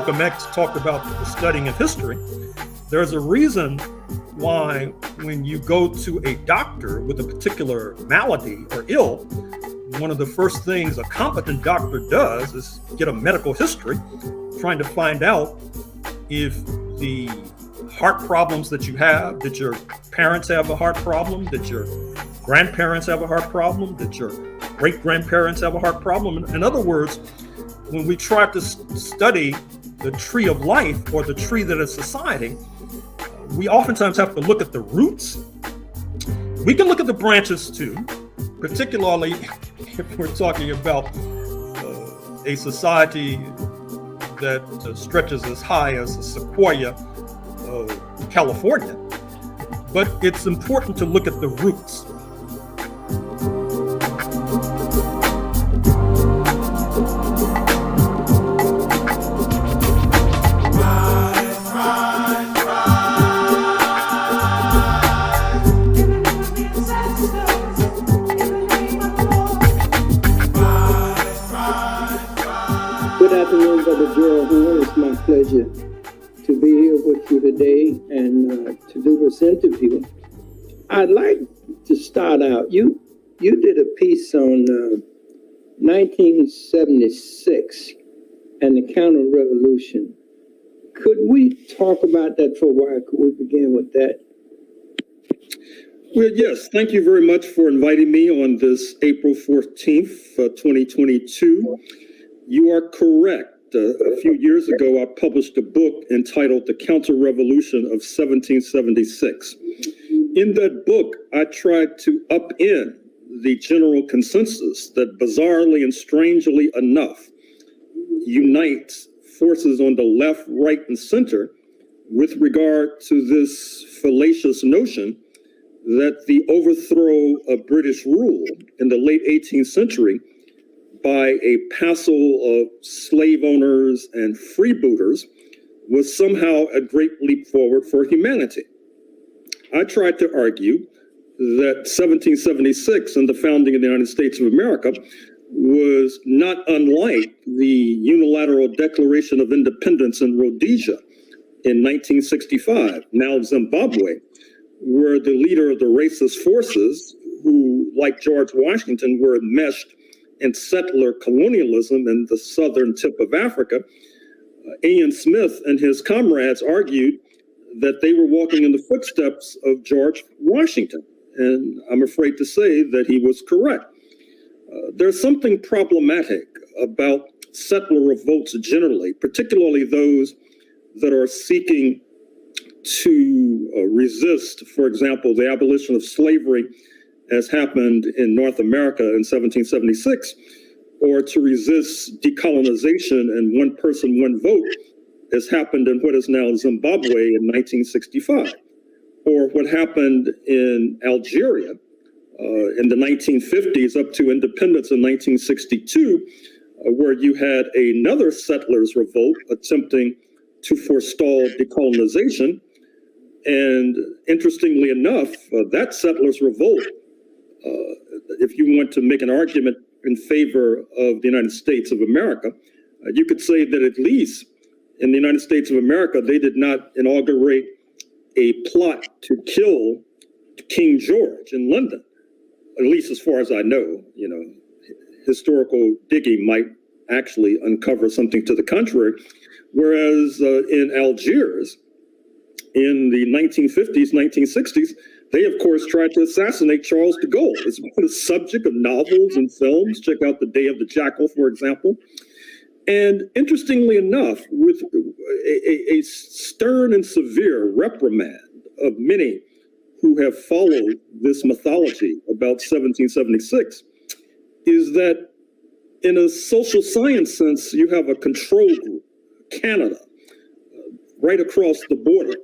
Malcolm X talked about the studying of history. There's a reason why when you go to a doctor with a particular malady or ill, one of the first things a competent doctor does is get a medical history, trying to find out if the heart problems that you have, that your parents have a heart problem, that your grandparents have a heart problem, that your great-grandparents have a heart problem. In other words, when we try to study the tree of life or the tree that is society, we oftentimes have to look at the roots. We can look at the branches too, particularly if we're talking about a society that stretches as high as the sequoia of California. But it's important to look at the roots. Good afternoon, Brother Gerald Horne. It's my pleasure to be here with you today and to do this interview. I'd like to start out. You did a piece on 1976 and the counter-revolution. Could we talk about that for a while? Could we begin with that? Well, yes. Thank you very much for inviting me on this April 14th, 2022. You are correct. A few years ago, I published a book entitled The Counter-Revolution of 1776. In that book, I tried to upend the general consensus that bizarrely and strangely enough unites forces on the left, right, and center with regard to this fallacious notion that the overthrow of British rule in the late 18th century by a passel of slave owners and freebooters was somehow a great leap forward for humanity. I tried to argue that 1776 and the founding of the United States of America was not unlike the unilateral Declaration of Independence in Rhodesia in 1965, now Zimbabwe, where the leader of the racist forces, who, like George Washington, were enmeshed in settler colonialism in the southern tip of Africa, Ian Smith and his comrades argued that they were walking in the footsteps of George Washington. And I'm afraid to say that he was correct. There's something problematic about settler revolts generally, particularly those that are seeking to resist, for example, the abolition of slavery as happened in North America in 1776, or to resist decolonization and one person, one vote, as happened in what is now Zimbabwe in 1965, or what happened in Algeria in the 1950s up to independence in 1962, where you had another settlers' revolt attempting to forestall decolonization. And interestingly enough, that settlers' revolt, if you want to make an argument in favor of the United States of America, you could say that at least in the United States of America, they did not inaugurate a plot to kill King George in London, at least as far as I know. You know, historical digging might actually uncover something to the contrary. Whereas in Algiers, in the 1950s, 1960s, they, of course, tried to assassinate Charles de Gaulle. It's been the subject of novels and films. Check out The Day of the Jackal, for example. And interestingly enough, with a stern and severe reprimand of many who have followed this mythology about 1776, is that in a social science sense, you have a control group, Canada, right across the border,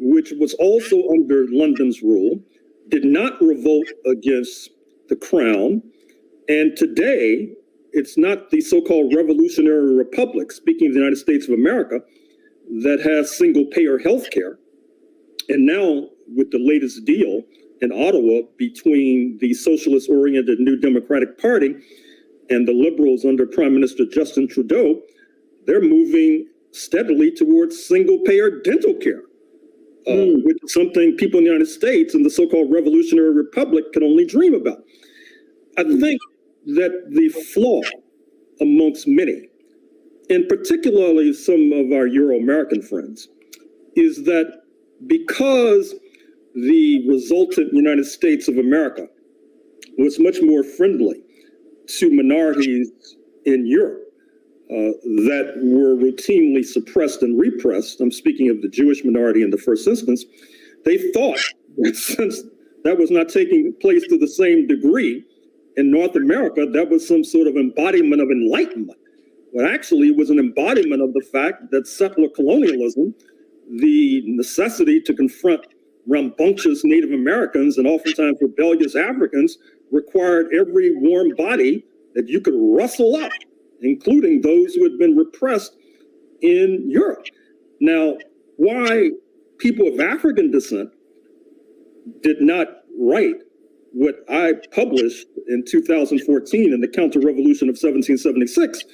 which was also under London's rule, did not revolt against the crown. And today, it's not the so-called revolutionary republic, speaking of the United States of America, that has single-payer health care. And now, with the latest deal in Ottawa between the socialist-oriented New Democratic Party and the Liberals under Prime Minister Justin Trudeau, they're moving steadily towards single-payer dental care, which is something people in the United States and the so-called revolutionary republic can only dream about. I think that the flaw amongst many, and particularly some of our Euro-American friends, is that because the resultant United States of America was much more friendly to minorities in Europe that were routinely suppressed and repressed, I'm speaking of the Jewish minority in the first instance, they thought that since that was not taking place to the same degree in North America, that was some sort of embodiment of enlightenment. Well, actually, it was an embodiment of the fact that settler colonialism, the necessity to confront rambunctious Native Americans and oftentimes rebellious Africans, required every warm body that you could rustle up, including those who had been repressed in Europe. Now, why people of African descent did not write what I published in 2014 in the Counter-Revolution of 1776,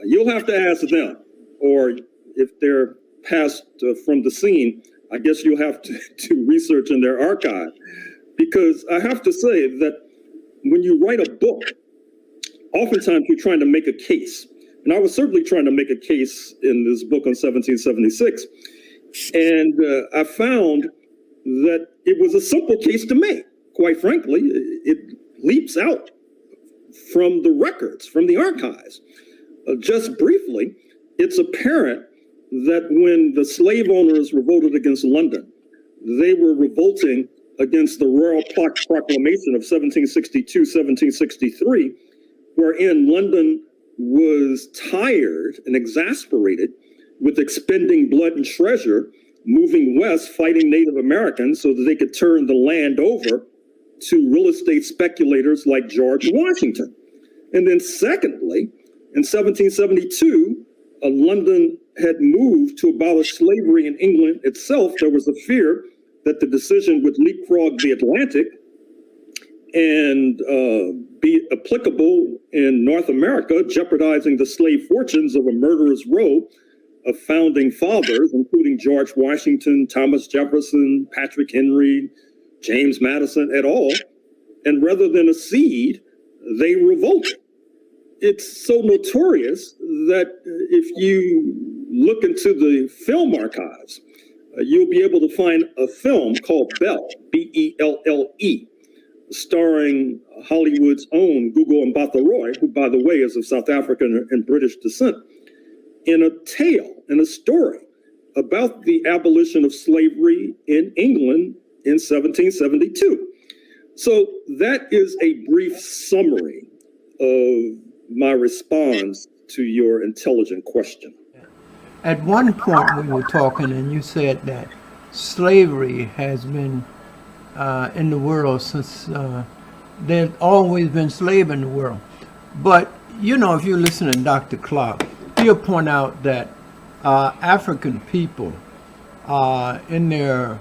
you'll have to ask them, or if they're passed from the scene, I guess you'll have to research in their archive. Because I have to say that when you write a book, oftentimes you're trying to make a case. And I was certainly trying to make a case in this book on 1776. And I found that it was a simple case to make. Quite frankly, it leaps out from the records, from the archives. Just briefly, it's apparent that when the slave owners revolted against London, they were revolting against the Royal Proclamation of 1762-1763, wherein London was tired and exasperated with expending blood and treasure, moving west, fighting Native Americans so that they could turn the land over to real estate speculators like George Washington. And then secondly, in 1772, London had moved to abolish slavery in England itself. There was a fear that the decision would leapfrog the Atlantic and be applicable in North America, jeopardizing the slave fortunes of a murderer's row of founding fathers, including George Washington, Thomas Jefferson, Patrick Henry, James Madison et al. And rather than accede, they revolted. It's so notorious that if you look into the film archives, you'll be able to find a film called Belle, B-E-L-L-E, starring Hollywood's own Gugu Mbatha-Raw, who, by the way, is of South African and British descent, in a tale, in a story about the abolition of slavery in England in 1772. So that is a brief summary of my response to your intelligent question. At one point we were talking and you said that slavery has been in the world since there's always been slave in the world. But, you know, if you listen to Dr. Clark, he'll point out that African people in their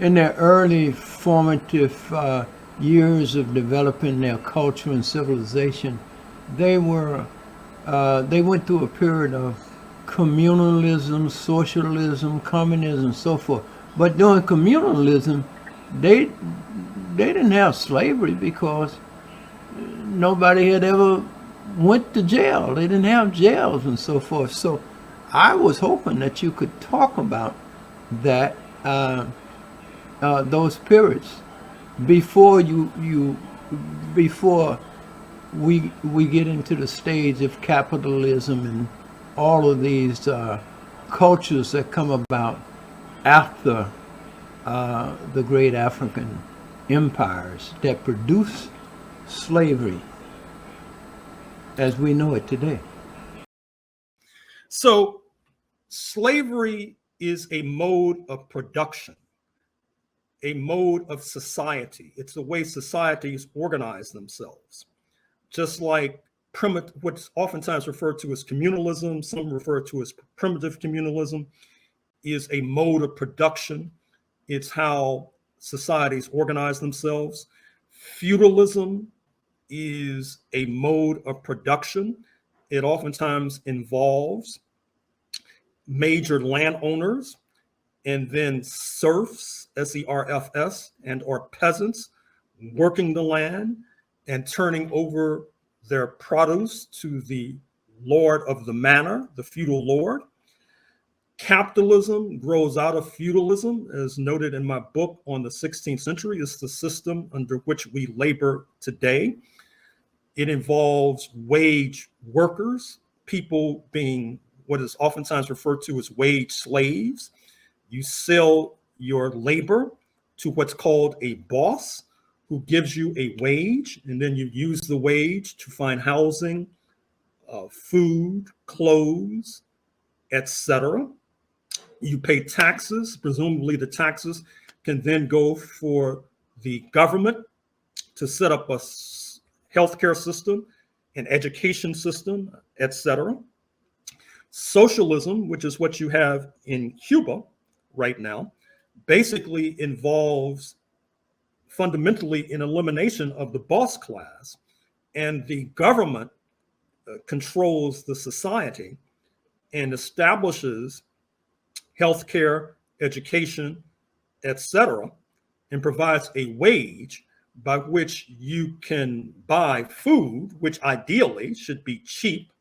early formative years of developing their culture and civilization, they went through a period of communalism, socialism, communism, so forth. But during communalism, they didn't have slavery because nobody had ever went to jail. They didn't have jails and so forth. So I was hoping that you could talk about that, those periods before before we get into the stage of capitalism and all of these cultures that come about after the great African empires that produce slavery as we know it today. So slavery is a mode of production, a mode of society. It's the way societies organize themselves. Just like what's oftentimes referred to as communalism, some refer to as primitive communalism, is a mode of production. It's how societies organize themselves. Feudalism is a mode of production. It oftentimes involves major landowners, and then serfs, S-E-R-F-S, and or peasants working the land and turning over their produce to the lord of the manor, the feudal lord. Capitalism grows out of feudalism, as noted in my book on the 16th century. It's the system under which we labor today. It involves wage workers, people being what is oftentimes referred to as wage slaves. You sell your labor to what's called a boss, who gives you a wage, and then you use the wage to find housing, food, clothes, etc. You pay taxes. Presumably the taxes can then go for the government to set up a healthcare system, an education system, etc. Socialism, which is what you have in Cuba right now, basically involves fundamentally an elimination of the boss class, and the government controls the society and establishes healthcare, education, etc., and provides a wage by which you can buy food, which ideally should be cheap,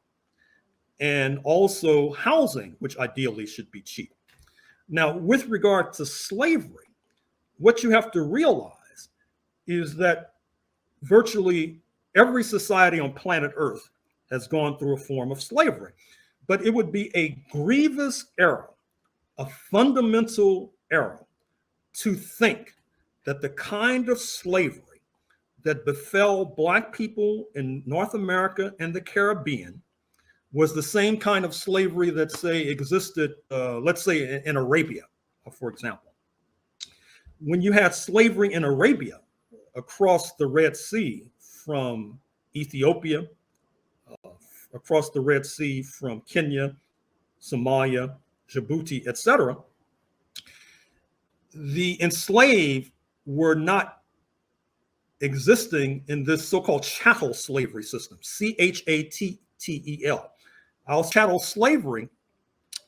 and also housing, which ideally should be cheap. Now, with regard to slavery, what you have to realize is that virtually every society on planet Earth has gone through a form of slavery, but it would be a grievous error, a fundamental error, to think that the kind of slavery that befell Black people in North America and the Caribbean was the same kind of slavery that, say, existed, let's say, in Arabia, for example. When you had slavery in Arabia across the Red Sea from Ethiopia, across the Red Sea from Kenya, Somalia, Djibouti, etc., the enslaved were not existing in this so-called chattel slavery system, C-H-A-T-T-E-L. Our chattel slavery,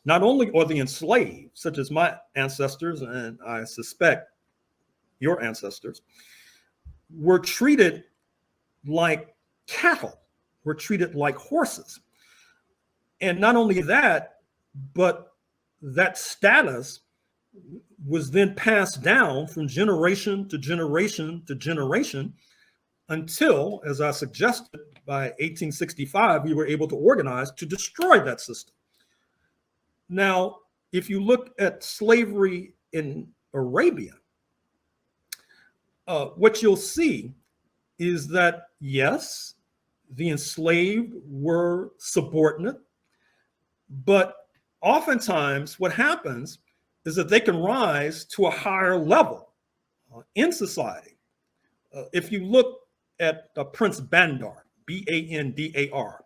not only are the enslaved, such as my ancestors, and I suspect your ancestors, were treated like cattle, were treated like horses. And not only that, but that status was then passed down from generation to generation to generation until, as I suggested, by 1865, we were able to organize to destroy that system. Now, if you look at slavery in Arabia, what you'll see is that, yes, the enslaved were subordinate, but oftentimes what happens is that they can rise to a higher level in society. If you look at Prince Bandar, B-A-N-D-A-R,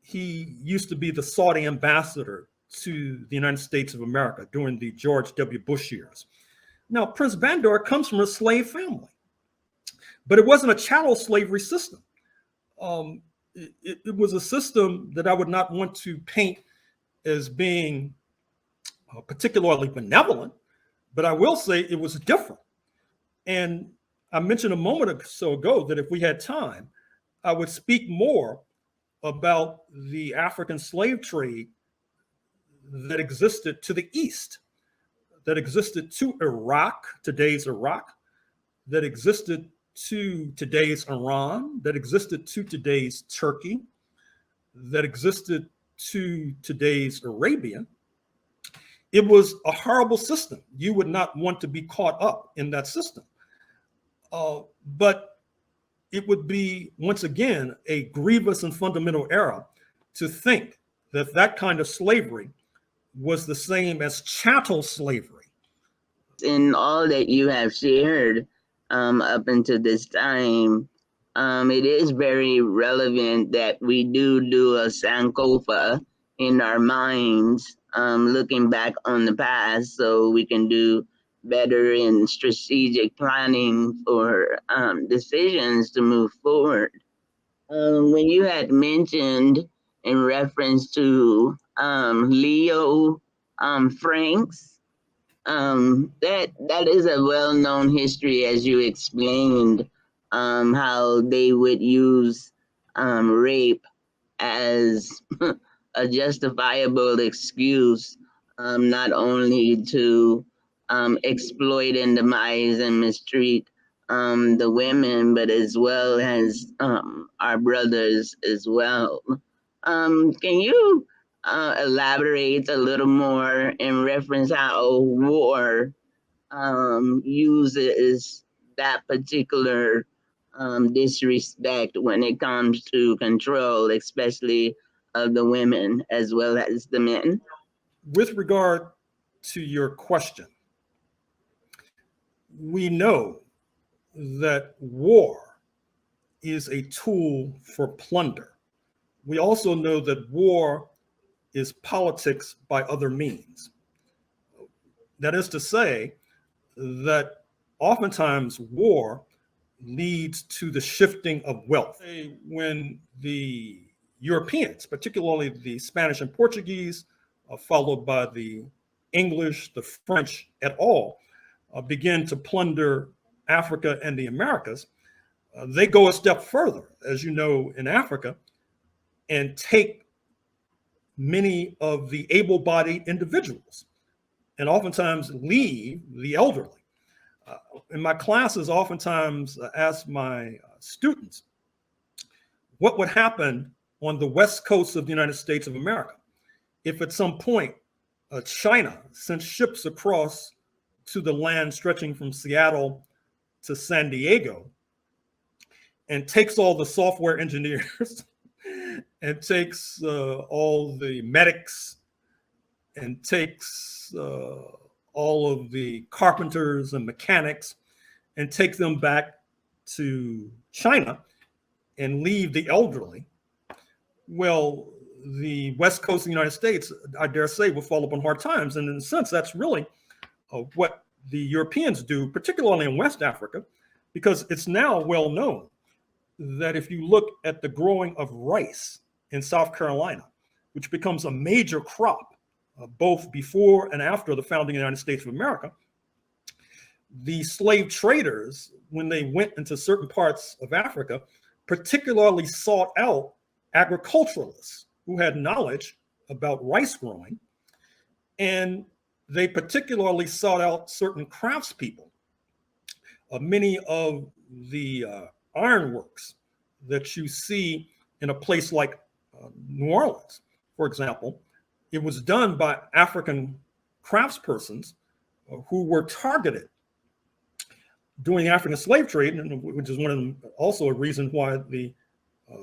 he used to be the Saudi ambassador to the United States of America during the George W. Bush years. Now, Prince Bandar comes from a slave family, but it wasn't a chattel slavery system. It was a system that I would not want to paint as being particularly benevolent, but I will say it was different. And I mentioned a moment or so ago that if we had time, I would speak more about the African slave trade that existed to the east, that existed to Iraq, today's Iraq, that existed to today's Iran, that existed to today's Turkey, that existed to today's Arabia. It was a horrible system. You would not want to be caught up in that system. But it would be, once again, a grievous and fundamental error to think that that kind of slavery was the same as chattel slavery. In all that you have shared up until this time, it is very relevant that we do a Sankofa in our minds, looking back on the past so we can do better in strategic planning for decisions to move forward. When you had mentioned in reference to Leo Franks. That is a well-known history, as you explained, how they would use rape as a justifiable excuse, not only to exploit and demise and mistreat the women, but as well as our brothers as well. Can you elaborate a little more in reference how war uses that particular disrespect when it comes to control, especially of the women as well as the men? With regard to your question, we know that war is a tool for plunder. We also know that war is politics by other means. That is to say, that oftentimes war leads to the shifting of wealth. When the Europeans, particularly the Spanish and Portuguese, followed by the English, the French et al., begin to plunder Africa and the Americas, they go a step further, as you know, in Africa, and take many of the able-bodied individuals and oftentimes leave the elderly. In my classes, oftentimes ask my students what would happen on the west coast of the United States of America if at some point China sent ships across to the land stretching from Seattle to San Diego and takes all the software engineers and takes all the medics and takes all of the carpenters and mechanics and take them back to China and leave the elderly. Well, the west coast of the United States, I dare say, will fall upon hard times. And in a sense, that's really what the Europeans do, particularly in West Africa, because it's now well known that if you look at the growing of rice in South Carolina, which becomes a major crop both before and after the founding of the United States of America, the slave traders, when they went into certain parts of Africa, particularly sought out agriculturalists who had knowledge about rice growing, and they particularly sought out certain craftspeople. Many of the ironworks that you see in a place like New Orleans, for example, it was done by African craftspersons who were targeted during the African slave trade, which is one of them, also a reason why the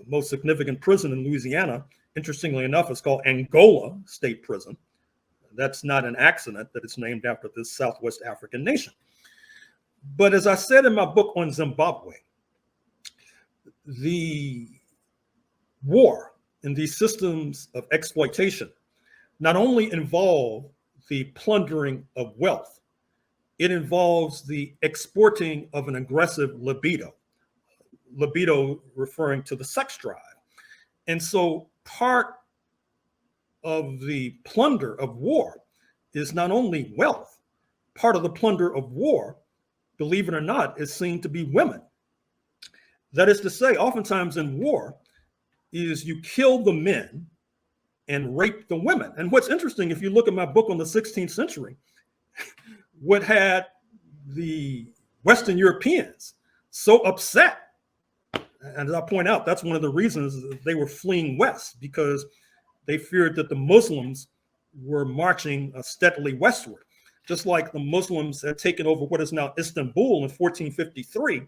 most significant prison in Louisiana, interestingly enough, is called Angola State Prison. That's not an accident that it's named after this Southwest African nation. But as I said in my book on Zimbabwe, the war and these systems of exploitation not only involve the plundering of wealth, it involves the exporting of an aggressive libido referring to the sex drive. And so part of the plunder of war is not only wealth, part of the plunder of war, believe it or not, is seen to be women. That is to say, oftentimes in war is you kill the men and rape the women. And what's interesting, if you look at my book on the 16th century, what had the Western Europeans so upset, and as I point out, that's one of the reasons they were fleeing west, because they feared that the Muslims were marching steadily westward. Just like the Muslims had taken over what is now Istanbul in 1453,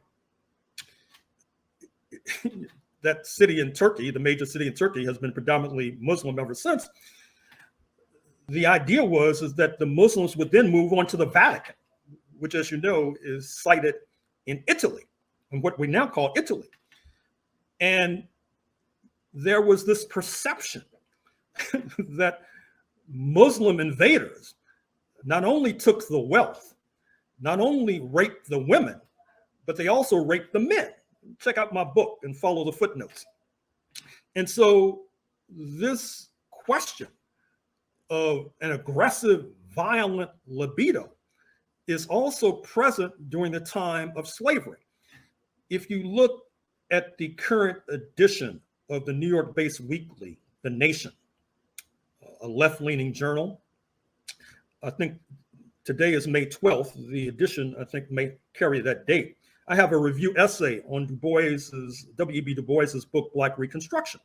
that city in Turkey, the major city in Turkey, has been predominantly Muslim ever since. The idea was that the Muslims would then move on to the Vatican, which, as you know, is sited in Italy, in what we now call Italy. And there was this perception that Muslim invaders not only took the wealth, not only raped the women, but they also raped the men. Check out my book and follow the footnotes. And so this question of an aggressive, violent libido is also present during the time of slavery. If you look at the current edition of the New York-based weekly, The Nation, a left-leaning journal, I think today is May 12th. The edition, I think, may carry that date. I have a review essay on W.E.B. Du Bois's book, Black Reconstruction,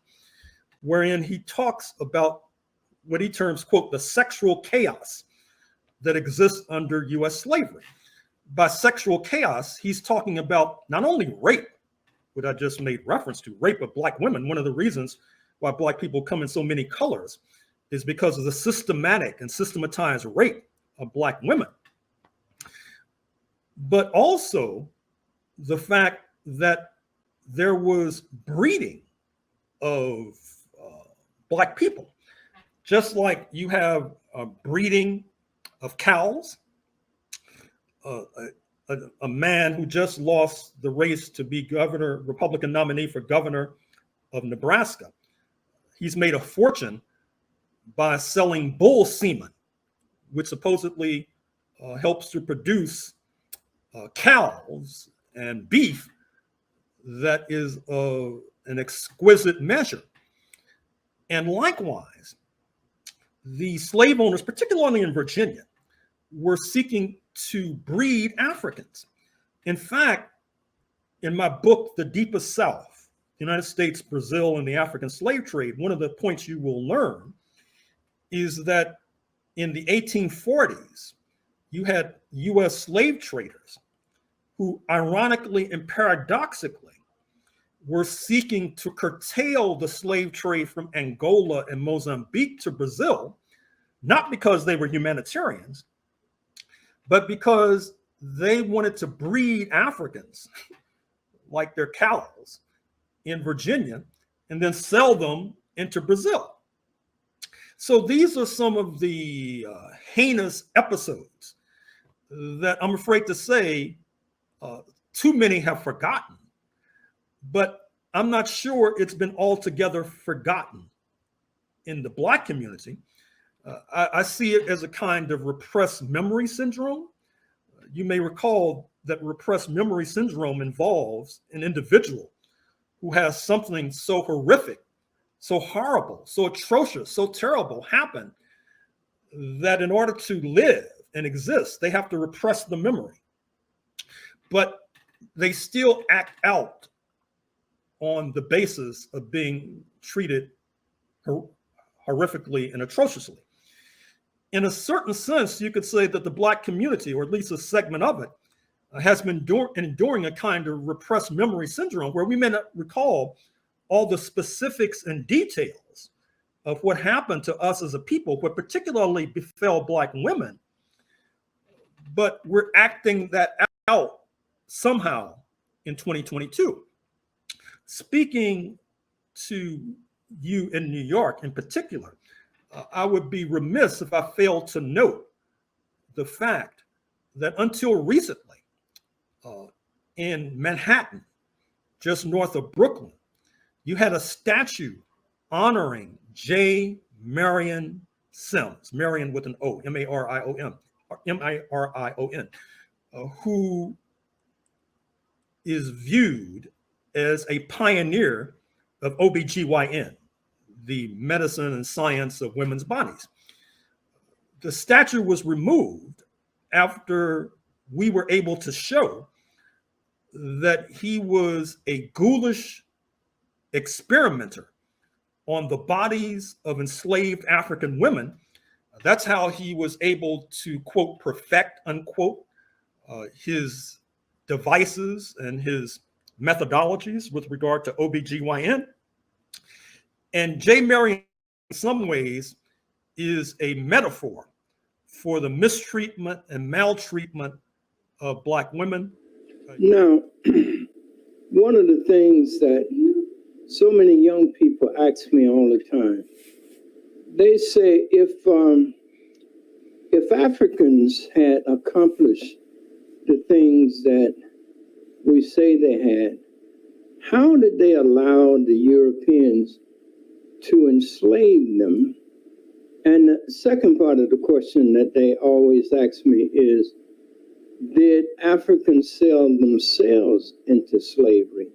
wherein he talks about what he terms, quote, the sexual chaos that exists under U.S. slavery. By sexual chaos, he's talking about not only rape, what I just made reference to, rape of Black women. One of the reasons why Black people come in so many colors is because of the systematic and systematized rape of Black women. But also the fact that there was breeding of Black people, just like you have breeding of cows. A man who just lost the race to be governor, Republican nominee for governor of Nebraska, he's made a fortune by selling bull semen, which supposedly helps to produce cows and beef that is of an exquisite measure. And likewise, the slave owners, particularly in Virginia, were seeking to breed Africans. In fact, in my book, The Deepest South, United States, Brazil, and the African Slave Trade, one of the points you will learn is that in the 1840s, you had US slave traders who ironically and paradoxically were seeking to curtail the slave trade from Angola and Mozambique to Brazil, not because they were humanitarians, but because they wanted to breed Africans like their cows in Virginia and then sell them into Brazil. So these are some of the heinous episodes that I'm afraid to say too many have forgotten, but I'm not sure it's been altogether forgotten in the Black community. I see it as a kind of repressed memory syndrome. You may recall that repressed memory syndrome involves an individual who has something so horrific, so horrible, so atrocious, so terrible happen that in order to live and exist, they have to repress the memory. But they still act out on the basis of being treated horrifically and atrociously. In a certain sense, you could say that the Black community, or at least a segment of it, has been enduring a kind of repressed memory syndrome where we may not recall all the specifics and details of what happened to us as a people, what particularly befell Black women, but we're acting that out somehow in 2022. Speaking to you in New York in particular, I would be remiss if I failed to note the fact that until recently, in Manhattan, just north of Brooklyn, you had a statue honoring J. Marion Sims, Marion with an O, M-A-R-I-O-N, who is viewed as a pioneer of OBGYN, the medicine and science of women's bodies. The statue was removed after we were able to show that he was a ghoulish experimenter on the bodies of enslaved African women. That's how he was able to, quote, perfect, unquote, his devices and his methodologies with regard to OBGYN. And J. Marion, in some ways, is a metaphor for the mistreatment and maltreatment of Black women. Now, one of the things that so many young people ask me all the time, they say if Africans had accomplished the things that we say they had, how did they allow the Europeans to enslave them And the second part of the question that they always ask me is, did Africans sell themselves into slavery?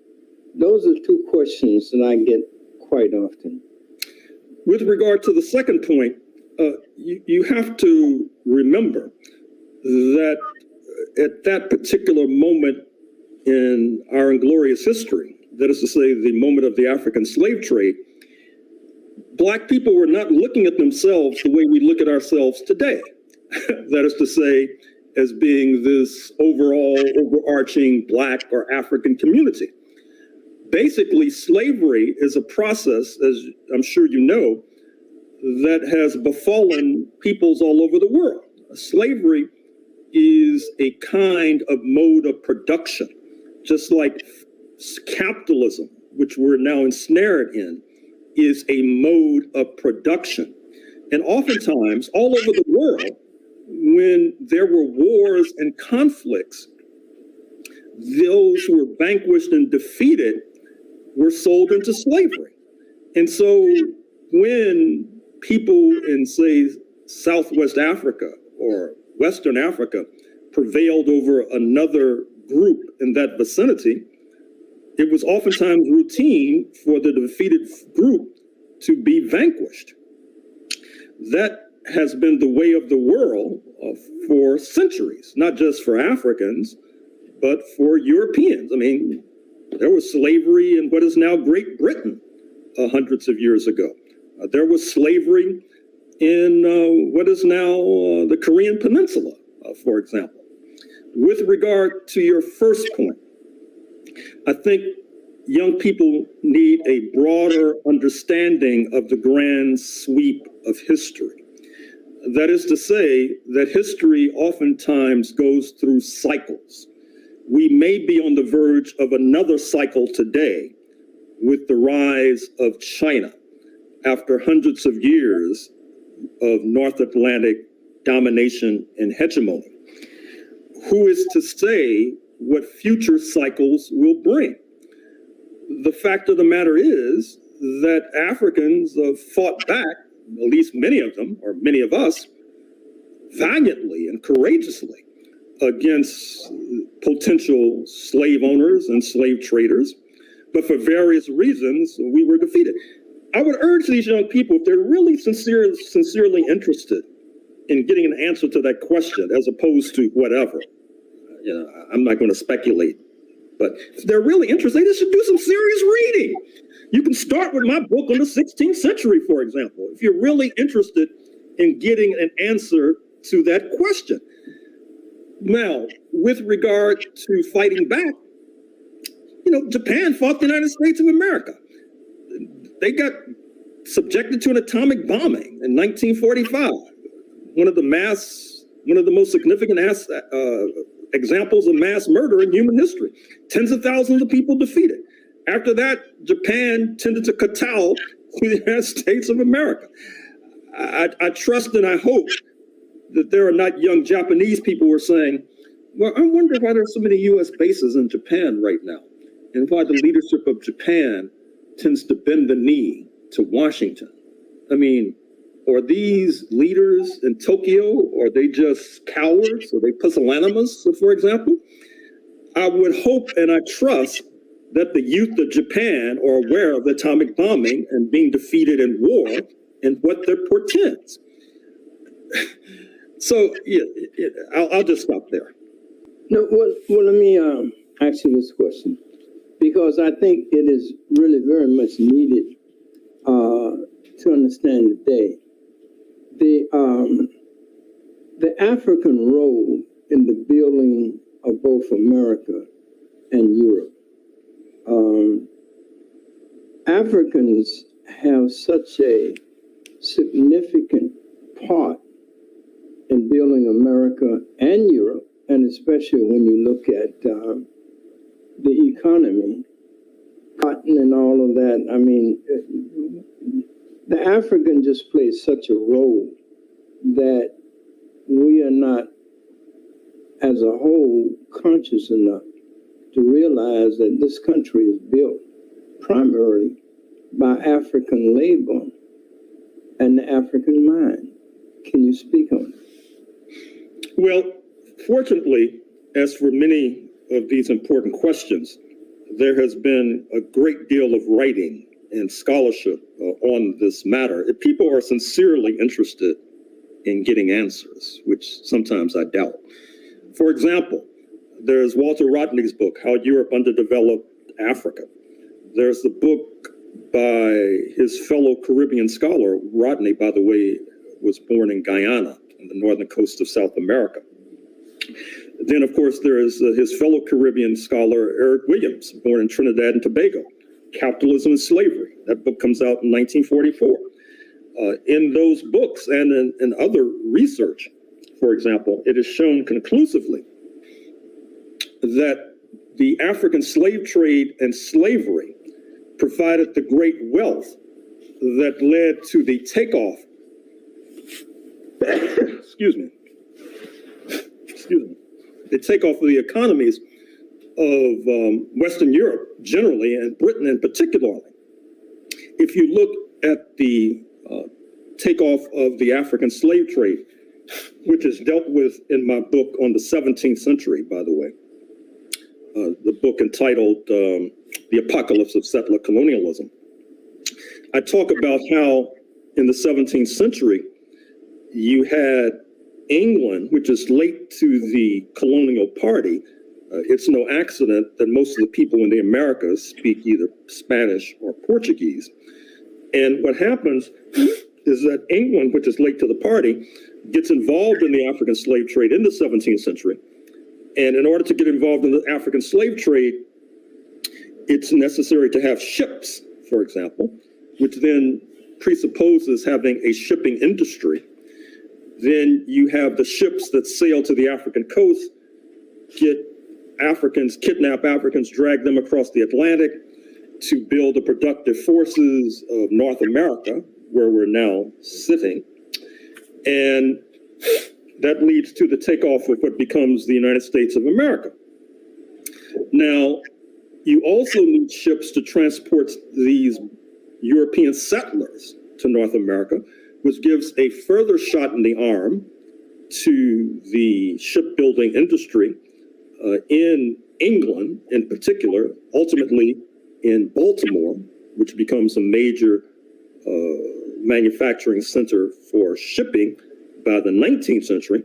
Those are two questions that I get quite often. With regard to the second point, you have to remember that at that particular moment in our inglorious history, that is to say, the moment of the African slave trade, Black people were not looking at themselves the way we look at ourselves today. That is to say, as being this overall overarching Black or African community. Basically, slavery is a process, as I'm sure you know, that has befallen peoples all over the world. Slavery is a kind of mode of production, just like capitalism, which we're now ensnared in, is a mode of production. And oftentimes, all over the world, when there were wars and conflicts, those who were vanquished and defeated were sold into slavery. And so when people in, say, Southwest Africa or Western Africa prevailed over another group in that vicinity, it was oftentimes routine for the defeated group to be vanquished. That has been the way of the world for centuries, not just for Africans, but for Europeans. I mean, there was slavery in what is now Great Britain hundreds of years ago. There was slavery in what is now the Korean Peninsula, for example. With regard to your first point, I think young people need a broader understanding of the grand sweep of history. That is to say that history oftentimes goes through cycles. We may be on the verge of another cycle today with the rise of China after hundreds of years of North Atlantic domination and hegemony. Who is to say what future cycles will bring? The fact of the matter is that Africans fought back, at least many of them, or many of us, valiantly and courageously against potential slave owners and slave traders, but for various reasons, we were defeated. I would urge these young people, if they're really sincerely interested in getting an answer to that question, as opposed to whatever, you know, I'm not going to speculate, but if they're really interested, they should do some serious reading. You can start with my book on the 16th century, for example, if you're really interested in getting an answer to that question. Now, with regard to fighting back, you know, Japan fought the United States of America. They got subjected to an atomic bombing in 1945. One of the most significant examples of mass murder in human history. Tens of thousands of people defeated. After that, Japan tended to kowtow to the United States of America. I trust and I hope that there are not young Japanese people who are saying, well, I wonder why there are so many U.S. bases in Japan right now, and why the leadership of Japan tends to bend the knee to Washington. I mean, are these leaders in Tokyo, or are they just cowards, or they pusillanimous, for example? I would hope and I trust that the youth of Japan are aware of the atomic bombing and being defeated in war and what that portends. So yeah, I'll just stop there. No, well, let me ask you this question, because I think it is really very much needed to understand today. The African role in the building of both America and Europe. Africans have such a significant part in building America and Europe, and especially when you look at the economy, cotton and all of that. I mean, the African just plays such a role that we are not, as a whole, conscious enough to realize that this country is built primarily by African labor. and the African mind. Can you speak on it? Well, fortunately, as for many of these important questions, there has been a great deal of writing and scholarship on this matter. If people are sincerely interested in getting answers, which sometimes I doubt. For example, there's Walter Rodney's book, How Europe Underdeveloped Africa. There's the book by his fellow Caribbean scholar. Rodney, by the way, was born in Guyana, on the northern coast of South America. Then, of course, there is his fellow Caribbean scholar, Eric Williams, born in Trinidad and Tobago, Capitalism and Slavery. That book comes out in 1944. In those books and in other research, for example, it is shown conclusively that the African slave trade and slavery provided the great wealth that led to the takeoff, the takeoff of the economies of Western Europe generally, and Britain in particular. If you look at the takeoff of the African slave trade, which is dealt with in my book on the 17th century, by the way, the book entitled The Apocalypse of Settler Colonialism, I talk about how in the 17th century, you had England, which is late to the colonial party. It's no accident that most of the people in the Americas speak either Spanish or Portuguese. And what happens is that England, which is late to the party, gets involved in the African slave trade in the 17th century. And in order to get involved in the African slave trade, it's necessary to have ships, for example, which then presupposes having a shipping industry. Then you have the ships that sail to the African coast, get Africans, kidnap Africans, drag them across the Atlantic to build the productive forces of North America, where we're now sitting. And that leads to the takeoff of what becomes the United States of America. Now, you also need ships to transport these European settlers to North America, which gives a further shot in the arm to the shipbuilding industry in England in particular, ultimately in Baltimore, which becomes a major manufacturing center for shipping by the 19th century.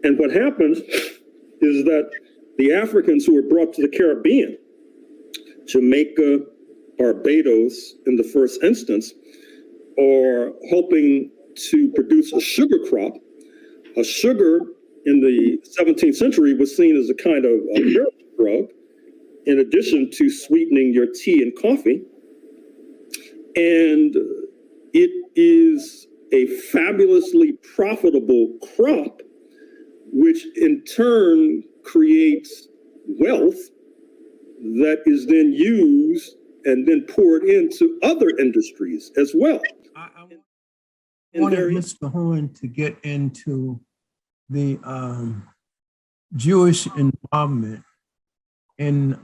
And what happens is that the Africans who were brought to the Caribbean, Jamaica, Barbados in the first instance, are helping to produce a sugar crop. A sugar in the 17th century was seen as a kind of a miracle drug, in addition to sweetening your tea and coffee. And it is a fabulously profitable crop, which in turn creates wealth that is then used and then poured into other industries as well. I wanted Mr. Horne to get into the Jewish involvement in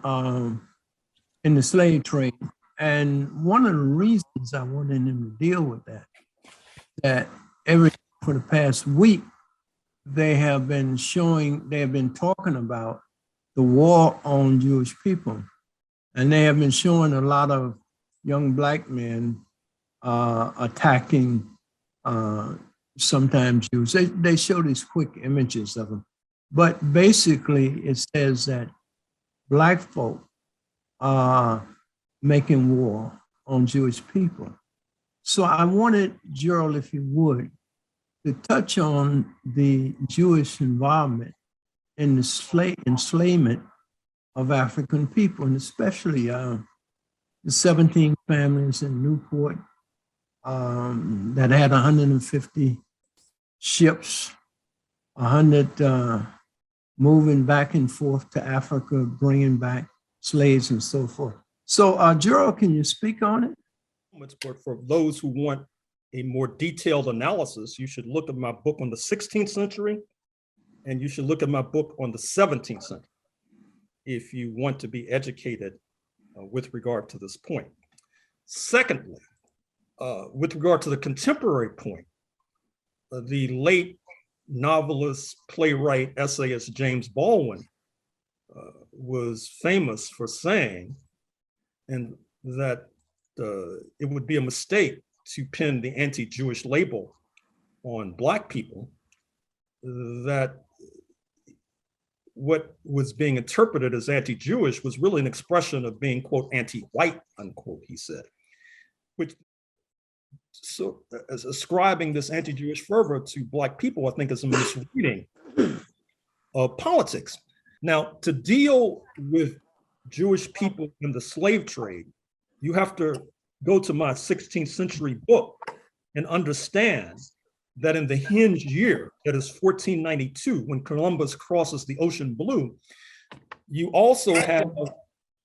the slave trade. And one of the reasons I wanted him to deal with that for the past week, they have been talking about the war on Jewish people. And they have been showing a lot of young Black men attacking sometimes Jews. They show these quick images of them. But basically, it says that Black folk are making war on Jewish people. So I wanted Gerald, if he would, to touch on the Jewish involvement in the enslavement of African people, and especially the 17 families in Newport that had 150 ships, 100 moving back and forth to Africa, bringing back slaves and so forth. So Gerald, can you speak on it? But for those who want a more detailed analysis, you should look at my book on the 16th century, and you should look at my book on the 17th century if you want to be educated with regard to this point. Secondly, With regard to the contemporary point, the late novelist, playwright, essayist James Baldwin was famous for saying, and that it would be a mistake to pin the anti-Jewish label on Black people, that what was being interpreted as anti-Jewish was really an expression of being, quote, anti-white, unquote, he said, which, so as ascribing this anti-Jewish fervor to Black people, I think is a misreading of politics. Now, to deal with Jewish people in the slave trade, you have to go to my 16th century book and understand that in the hinge year, that is 1492, when Columbus crosses the ocean blue, you also have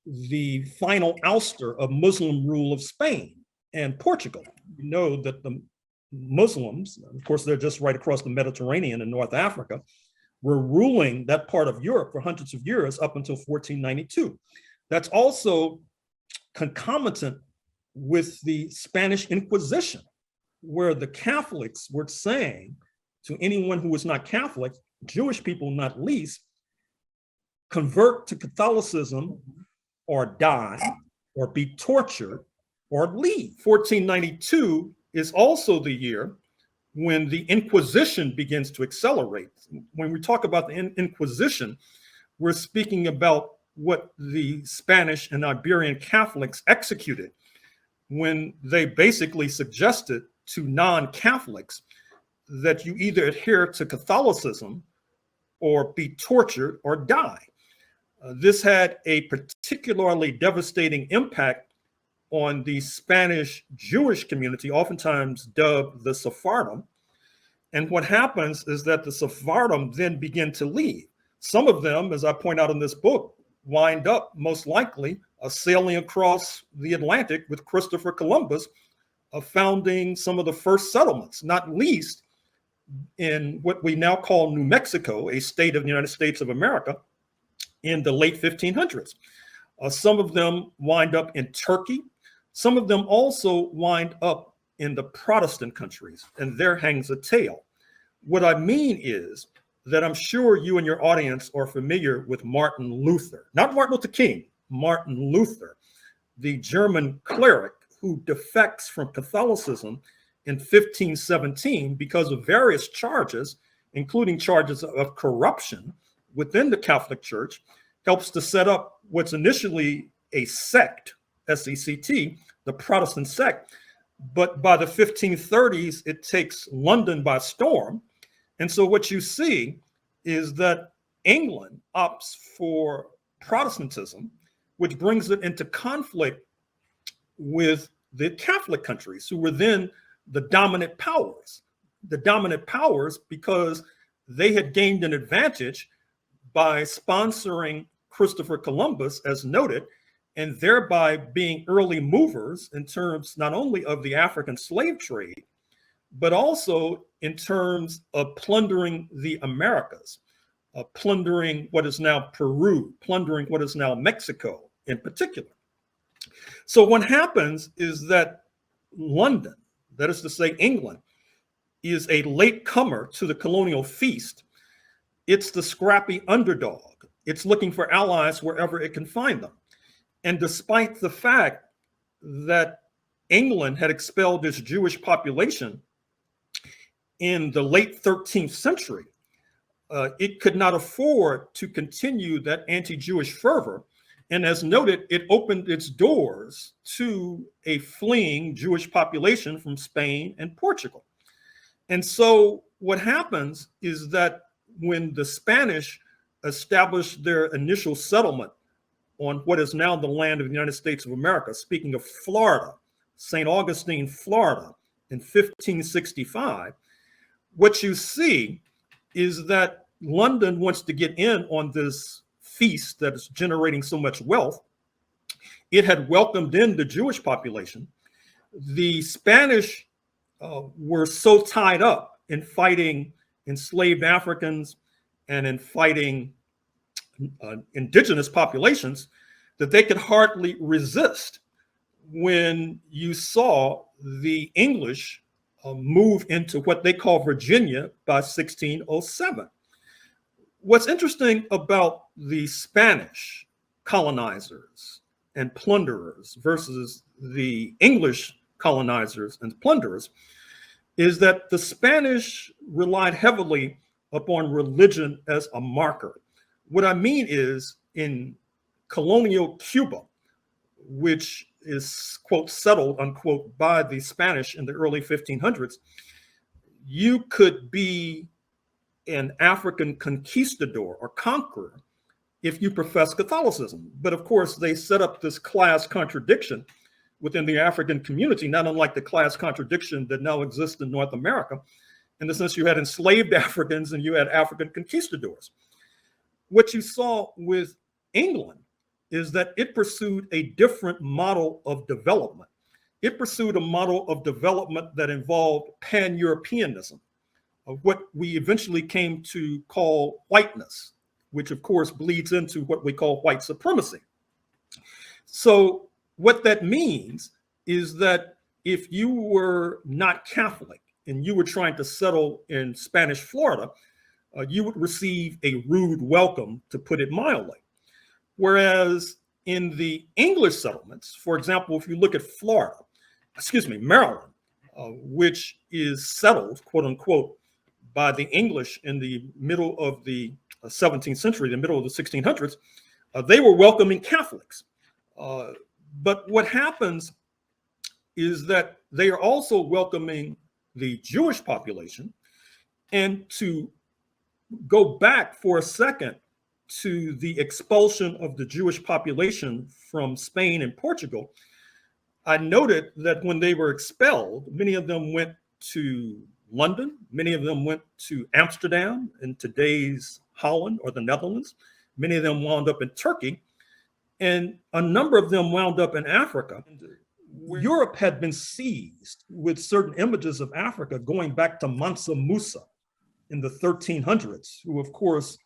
the final ouster of Muslim rule of Spain and Portugal. You know that the Muslims, of course, they're just right across the Mediterranean in North Africa, were ruling that part of Europe for hundreds of years up until 1492. That's also concomitant with the Spanish Inquisition, where the Catholics were saying to anyone who was not Catholic, Jewish people not least, convert to Catholicism or die or be tortured or leave. 1492 is also the year when the Inquisition begins to accelerate. When we talk about the Inquisition, we're speaking about what the Spanish and Iberian Catholics executed when they basically suggested to non-Catholics that you either adhere to Catholicism or be tortured or die. This had a particularly devastating impact on the Spanish Jewish community, oftentimes dubbed the Sephardim. And what happens is that the Sephardim then begin to leave. Some of them, as I point out in this book, wind up most likely sailing across the Atlantic with Christopher Columbus, founding some of the first settlements, not least in what we now call New Mexico, a state of the United States of America, in the late 1500s. Some of them wind up in Turkey. Some of them also wind up in the Protestant countries, and there hangs a tale. What I mean is that I'm sure you and your audience are familiar with Martin Luther, not Martin Luther King, Martin Luther, the German cleric who defects from Catholicism in 1517 because of various charges, including charges of corruption within the Catholic Church, helps to set up what's initially a sect, S-E-C-T, the Protestant sect. But by the 1530s, it takes London by storm. And so what you see is that England opts for Protestantism, which brings it into conflict with the Catholic countries, who were then the dominant powers. The dominant powers because they had gained an advantage by sponsoring Christopher Columbus, as noted, and thereby being early movers in terms not only of the African slave trade, but also in terms of plundering the Americas, plundering what is now Peru, plundering what is now Mexico in particular. So what happens is that London, that is to say England, is a late comer to the colonial feast. It's the scrappy underdog. It's looking for allies wherever it can find them. And despite the fact that England had expelled its Jewish population in the late 13th century, it could not afford to continue that anti-Jewish fervor. And as noted, it opened its doors to a fleeing Jewish population from Spain and Portugal. And so what happens is that when the Spanish established their initial settlement on what is now the land of the United States of America, speaking of Florida, St. Augustine, Florida, in 1565, what you see is that London wants to get in on this feast that is generating so much wealth. It had welcomed in the Jewish population. The Spanish were so tied up in fighting enslaved Africans and in fighting indigenous populations that they could hardly resist when you saw the English move into what they call Virginia by 1607. What's interesting about the Spanish colonizers and plunderers versus the English colonizers and plunderers is that the Spanish relied heavily upon religion as a marker. What I mean is, in colonial Cuba, which is, quote, settled, unquote, by the Spanish in the early 1500s, you could be an African conquistador or conqueror if you profess Catholicism. But of course, they set up this class contradiction within the African community, not unlike the class contradiction that now exists in North America, in the sense you had enslaved Africans and you had African conquistadors. What you saw with England is that it pursued a different model of development. It pursued a model of development that involved pan-Europeanism, of what we eventually came to call whiteness, which of course bleeds into what we call white supremacy. So what that means is that if you were not Catholic and you were trying to settle in Spanish Florida, you would receive a rude welcome, to put it mildly. Whereas in the English settlements, for example, if you look at Maryland, which is settled, quote unquote, by the English in the middle of the 17th century, the middle of the 1600s, they were welcoming Catholics. But what happens is that they are also welcoming the Jewish population. And to go back for a second to the expulsion of the Jewish population from Spain and Portugal, I noted that when they were expelled, many of them went to London, many of them went to Amsterdam in today's Holland or the Netherlands, many of them wound up in Turkey, and a number of them wound up in Africa. Europe had been seized with certain images of Africa going back to Mansa Musa in the 1300s, who of course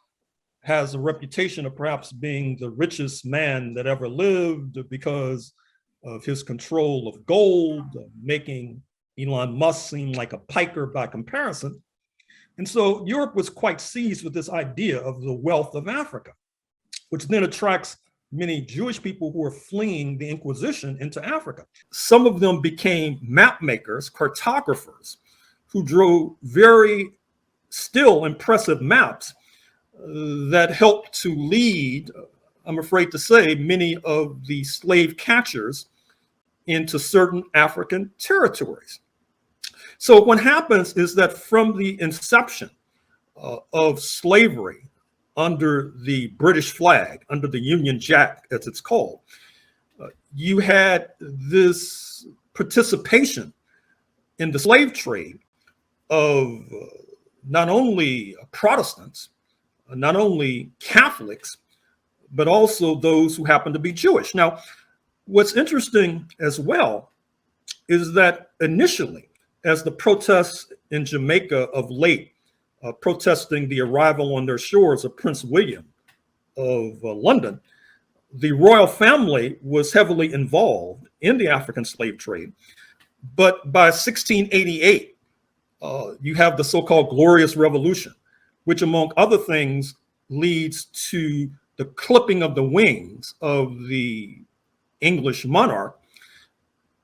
has a reputation of perhaps being the richest man that ever lived because of his control of gold, making Elon Musk seem like a piker by comparison. And so Europe was quite seized with this idea of the wealth of Africa, which then attracts many Jewish people who are fleeing the Inquisition into Africa. Some of them became map makers, cartographers, who drew very still impressive maps that helped to lead, I'm afraid to say, many of the slave catchers into certain African territories. So what happens is that from the inception of slavery under the British flag, under the Union Jack, as it's called, you had this participation in the slave trade of not only Protestants, not only Catholics, but also those who happen to be Jewish. Now, what's interesting as well is that initially, as the protests in Jamaica of late, protesting the arrival on their shores of Prince William of London, the royal family was heavily involved in the African slave trade. But by 1688, you have the so-called Glorious Revolution, which among other things leads to the clipping of the wings of the English monarch,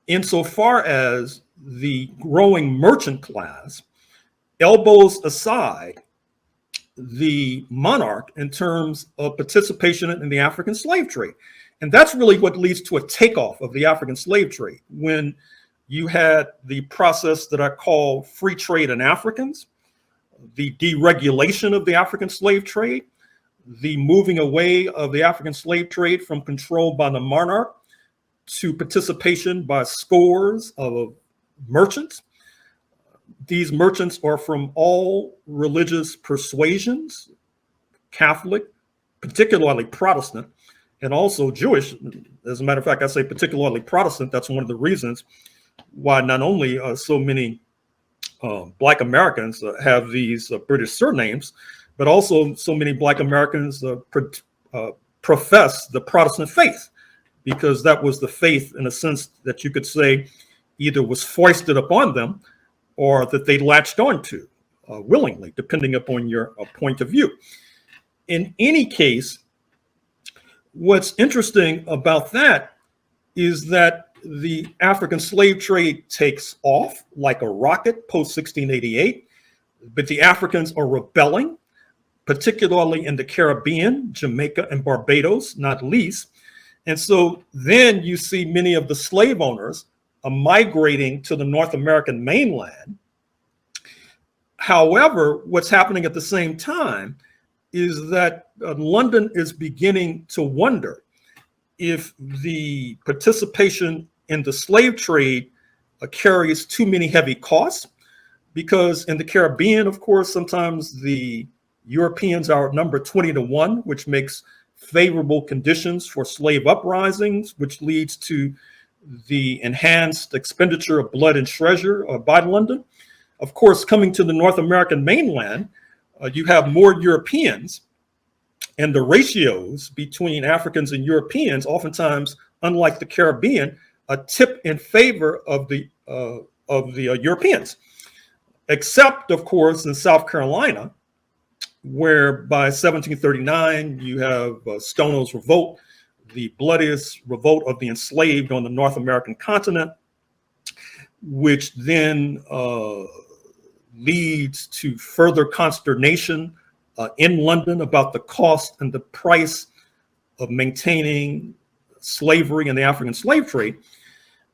insofar as the growing merchant class elbows aside the monarch in terms of participation in the African slave trade. And that's really what leads to a takeoff of the African slave trade, when you had the process that I call free trade in Africans, the deregulation of the African slave trade, the moving away of the African slave trade from control by the monarch to participation by scores of merchants. These merchants are from all religious persuasions, Catholic, particularly Protestant, and also Jewish. As a matter of fact, I say particularly Protestant. That's one of the reasons why not only so many Black Americans have these British surnames, but also so many Black Americans profess the Protestant faith, because that was the faith, in a sense, that you could say either was foisted upon them or that they latched onto willingly, depending upon your point of view. In any case, what's interesting about that is that the African slave trade takes off like a rocket post 1688, but the Africans are rebelling, particularly in the Caribbean, Jamaica and Barbados, not least. And so then you see many of the slave owners are migrating to the North American mainland. However, what's happening at the same time is that London is beginning to wonder if the participation in the slave trade carries too many heavy costs, because in the Caribbean, of course, sometimes the Europeans are outnumbered 20-1, which makes favorable conditions for slave uprisings, which leads to the enhanced expenditure of blood and treasure by London. Of course, coming to the North American mainland, you have more Europeans, and the ratios between Africans and Europeans, oftentimes, unlike the Caribbean, tip in favor of the Europeans, except, of course, in South Carolina, where by 1739 you have Stono's Revolt, the bloodiest revolt of the enslaved on the North American continent, which then leads to further consternation in London about the cost and the price of maintaining slavery and the African slave trade.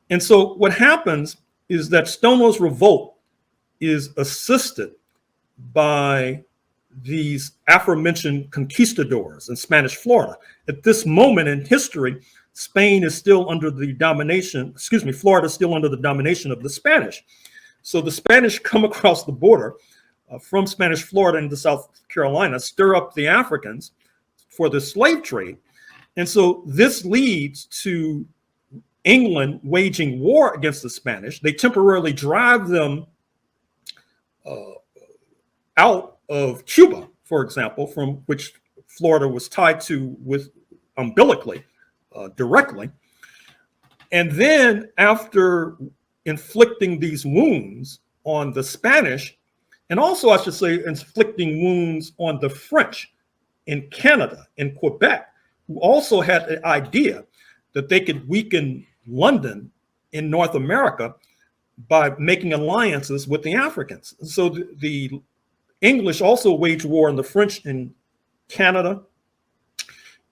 And so what happens is that Stono's Revolt is assisted by these aforementioned conquistadors in Spanish Florida. At this moment in history, Spain is still under the domination, Florida is still under the domination of the Spanish. So the Spanish come across the border from Spanish Florida into South Carolina, stir up the Africans for the slave trade. And so this leads to England waging war against the Spanish. They temporarily drive them out of Cuba, for example, from which Florida was tied to with umbilically, directly. And then after inflicting these wounds on the Spanish, and also I should say inflicting wounds on the French in Canada, in Quebec, who also had the idea that they could weaken London in North America by making alliances with the Africans. So the English also waged war on the French in Canada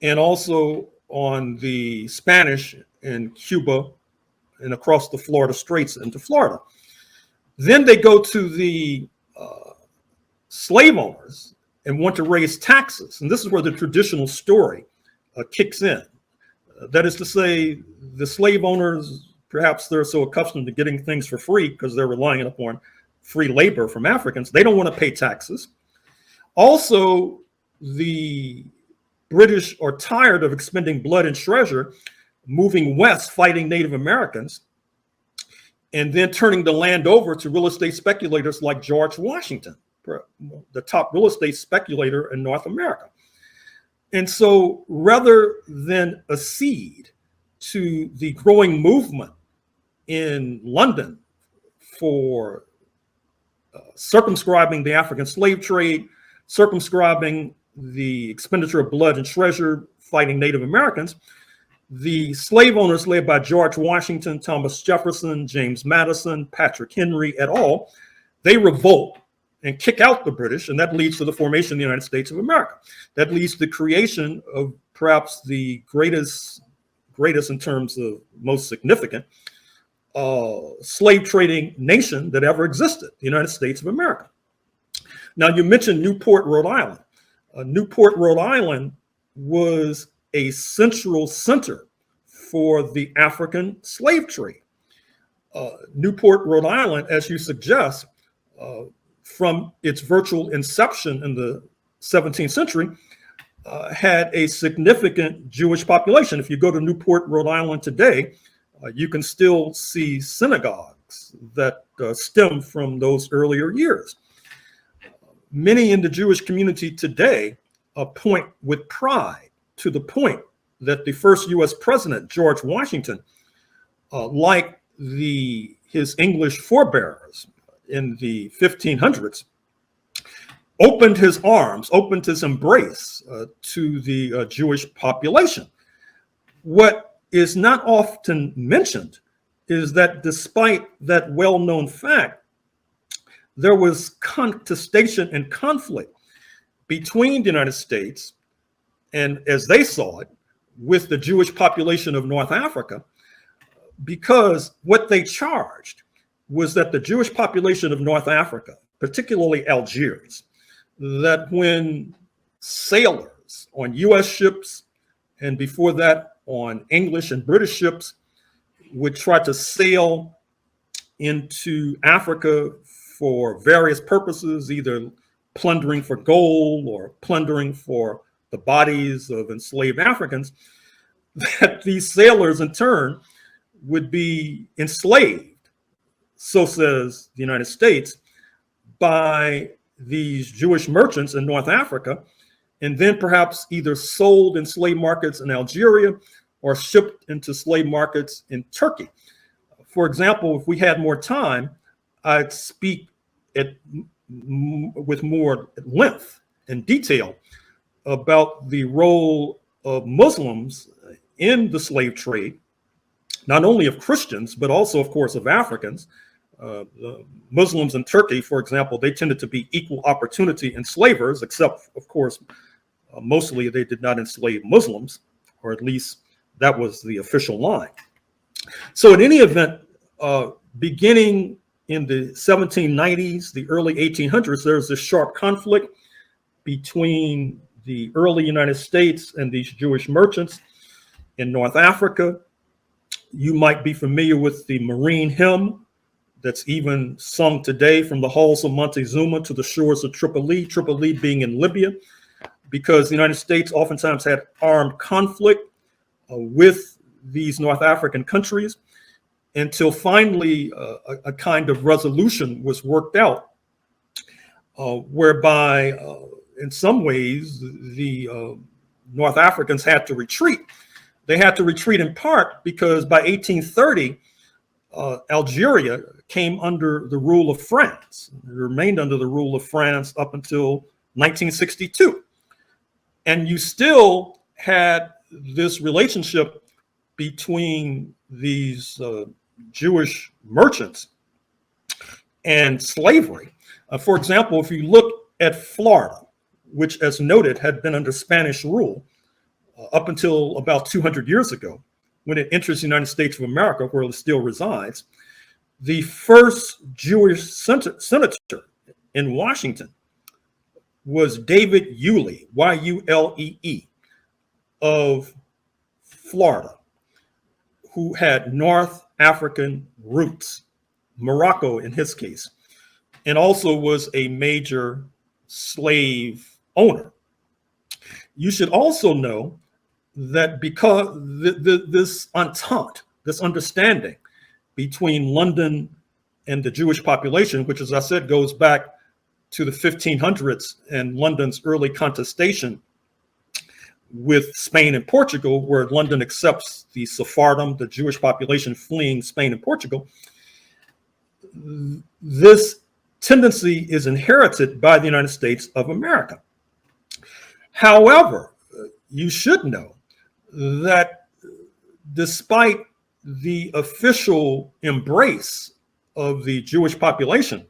and also on the Spanish in Cuba and across the Florida Straits into Florida. Then they go to the slave owners and want to raise taxes. And this is where the traditional story kicks in. That is to say, the slave owners, perhaps they're so accustomed to getting things for free because they're relying upon free labor from Africans. They don't want to pay taxes. Also, the British are tired of expending blood and treasure, moving west, fighting Native Americans, and then turning the land over to real estate speculators like George Washington, the top real estate speculator in North America. And so rather than accede to the growing movement in London for circumscribing the African slave trade, circumscribing the expenditure of blood and treasure, fighting Native Americans, the slave owners led by George Washington, Thomas Jefferson, James Madison, Patrick Henry et al., they revolt and kick out the British, and that leads to the formation of the United States of America. That leads to the creation of perhaps the greatest in terms of most significant slave trading nation that ever existed, the United States of America. Now, you mentioned Newport, Rhode Island. Newport, Rhode Island was a central center for the African slave trade. Newport, Rhode Island, as you suggest, from its virtual inception in the 17th century, had a significant Jewish population. If you go to Newport, Rhode Island today, you can still see synagogues that stem from those earlier years. Many in the Jewish community today point with pride to the point that the first U.S. president, George Washington, like his English forebears in the 1500s, opened his arms, opened his embrace to the Jewish population. What is not often mentioned is that despite that well-known fact, there was contestation and conflict between the United States and, as they saw it, with the Jewish population of North Africa, because what they charged was that the Jewish population of North Africa, particularly Algiers, that when sailors on US ships and before that on English and British ships would try to sail into Africa for various purposes, either plundering for gold or plundering for the bodies of enslaved Africans, that these sailors in turn would be enslaved, so says the United States, by these Jewish merchants in North Africa, and then perhaps either sold in slave markets in Algeria or shipped into slave markets in Turkey. For example, if we had more time, I'd speak with more length and detail about the role of Muslims in the slave trade, not only of Christians, but also, of course, of Africans. Muslims in Turkey, for example, they tended to be equal opportunity enslavers, except, of course, mostly they did not enslave Muslims, or at least that was the official line. So in any event, beginning in the 1790s, the early 1800s, there's this sharp conflict between the early United States and these Jewish merchants in North Africa. You might be familiar with the Marine hymn that's even sung today from the halls of Montezuma to the shores of Tripoli, Tripoli being in Libya, because the United States oftentimes had armed conflict with these North African countries, until finally a kind of resolution was worked out, whereby in some ways the North Africans had to retreat. They had to retreat in part because by 1830, Algeria came under the rule of France. It remained under the rule of France up until 1962. And you still had this relationship between these Jewish merchants and slavery. For example, if you look at Florida, which, as noted, had been under Spanish rule up until about 200 years ago, when it enters the United States of America, where it still resides, the first Jewish senator in Washington was David Yulee, Y-U-L-E-E, of Florida, who had North African roots, Morocco in his case, and also was a major slave owner. You should also know that because this entente, this understanding between London and the Jewish population, which, as I said, goes back to the 1500s and London's early contestation with Spain and Portugal, where London accepts the Sephardim, the Jewish population fleeing Spain and Portugal. This tendency is inherited by the United States of America. However, you should know that despite the official embrace of the Jewish population,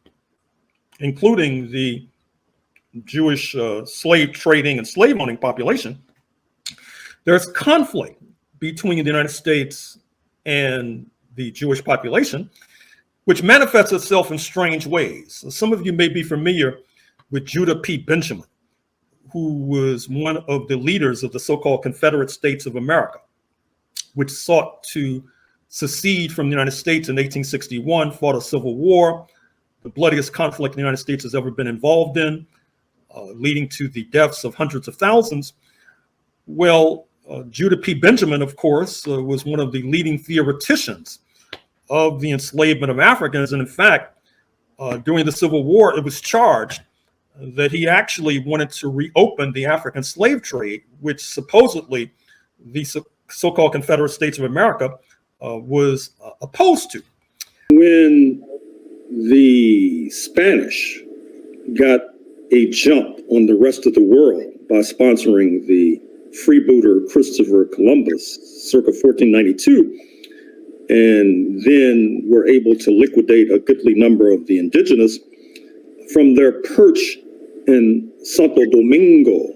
including the Jewish slave trading and slave owning population, there's conflict between the United States and the Jewish population, which manifests itself in strange ways. Some of you may be familiar with Judah P. Benjamin, who was one of the leaders of the so-called Confederate States of America, which sought to secede from the United States in 1861, fought a civil war, the bloodiest conflict the United States has ever been involved in, leading to the deaths of hundreds of thousands. Well, Judah P. Benjamin, of course, was one of the leading theoreticians of the enslavement of Africans. And in fact, during the Civil War, it was charged that he actually wanted to reopen the African slave trade, which supposedly the so-called Confederate States of America was opposed to. When the Spanish got a jump on the rest of the world by sponsoring the freebooter Christopher Columbus circa 1492, and then were able to liquidate a goodly number of the indigenous from their perch in Santo Domingo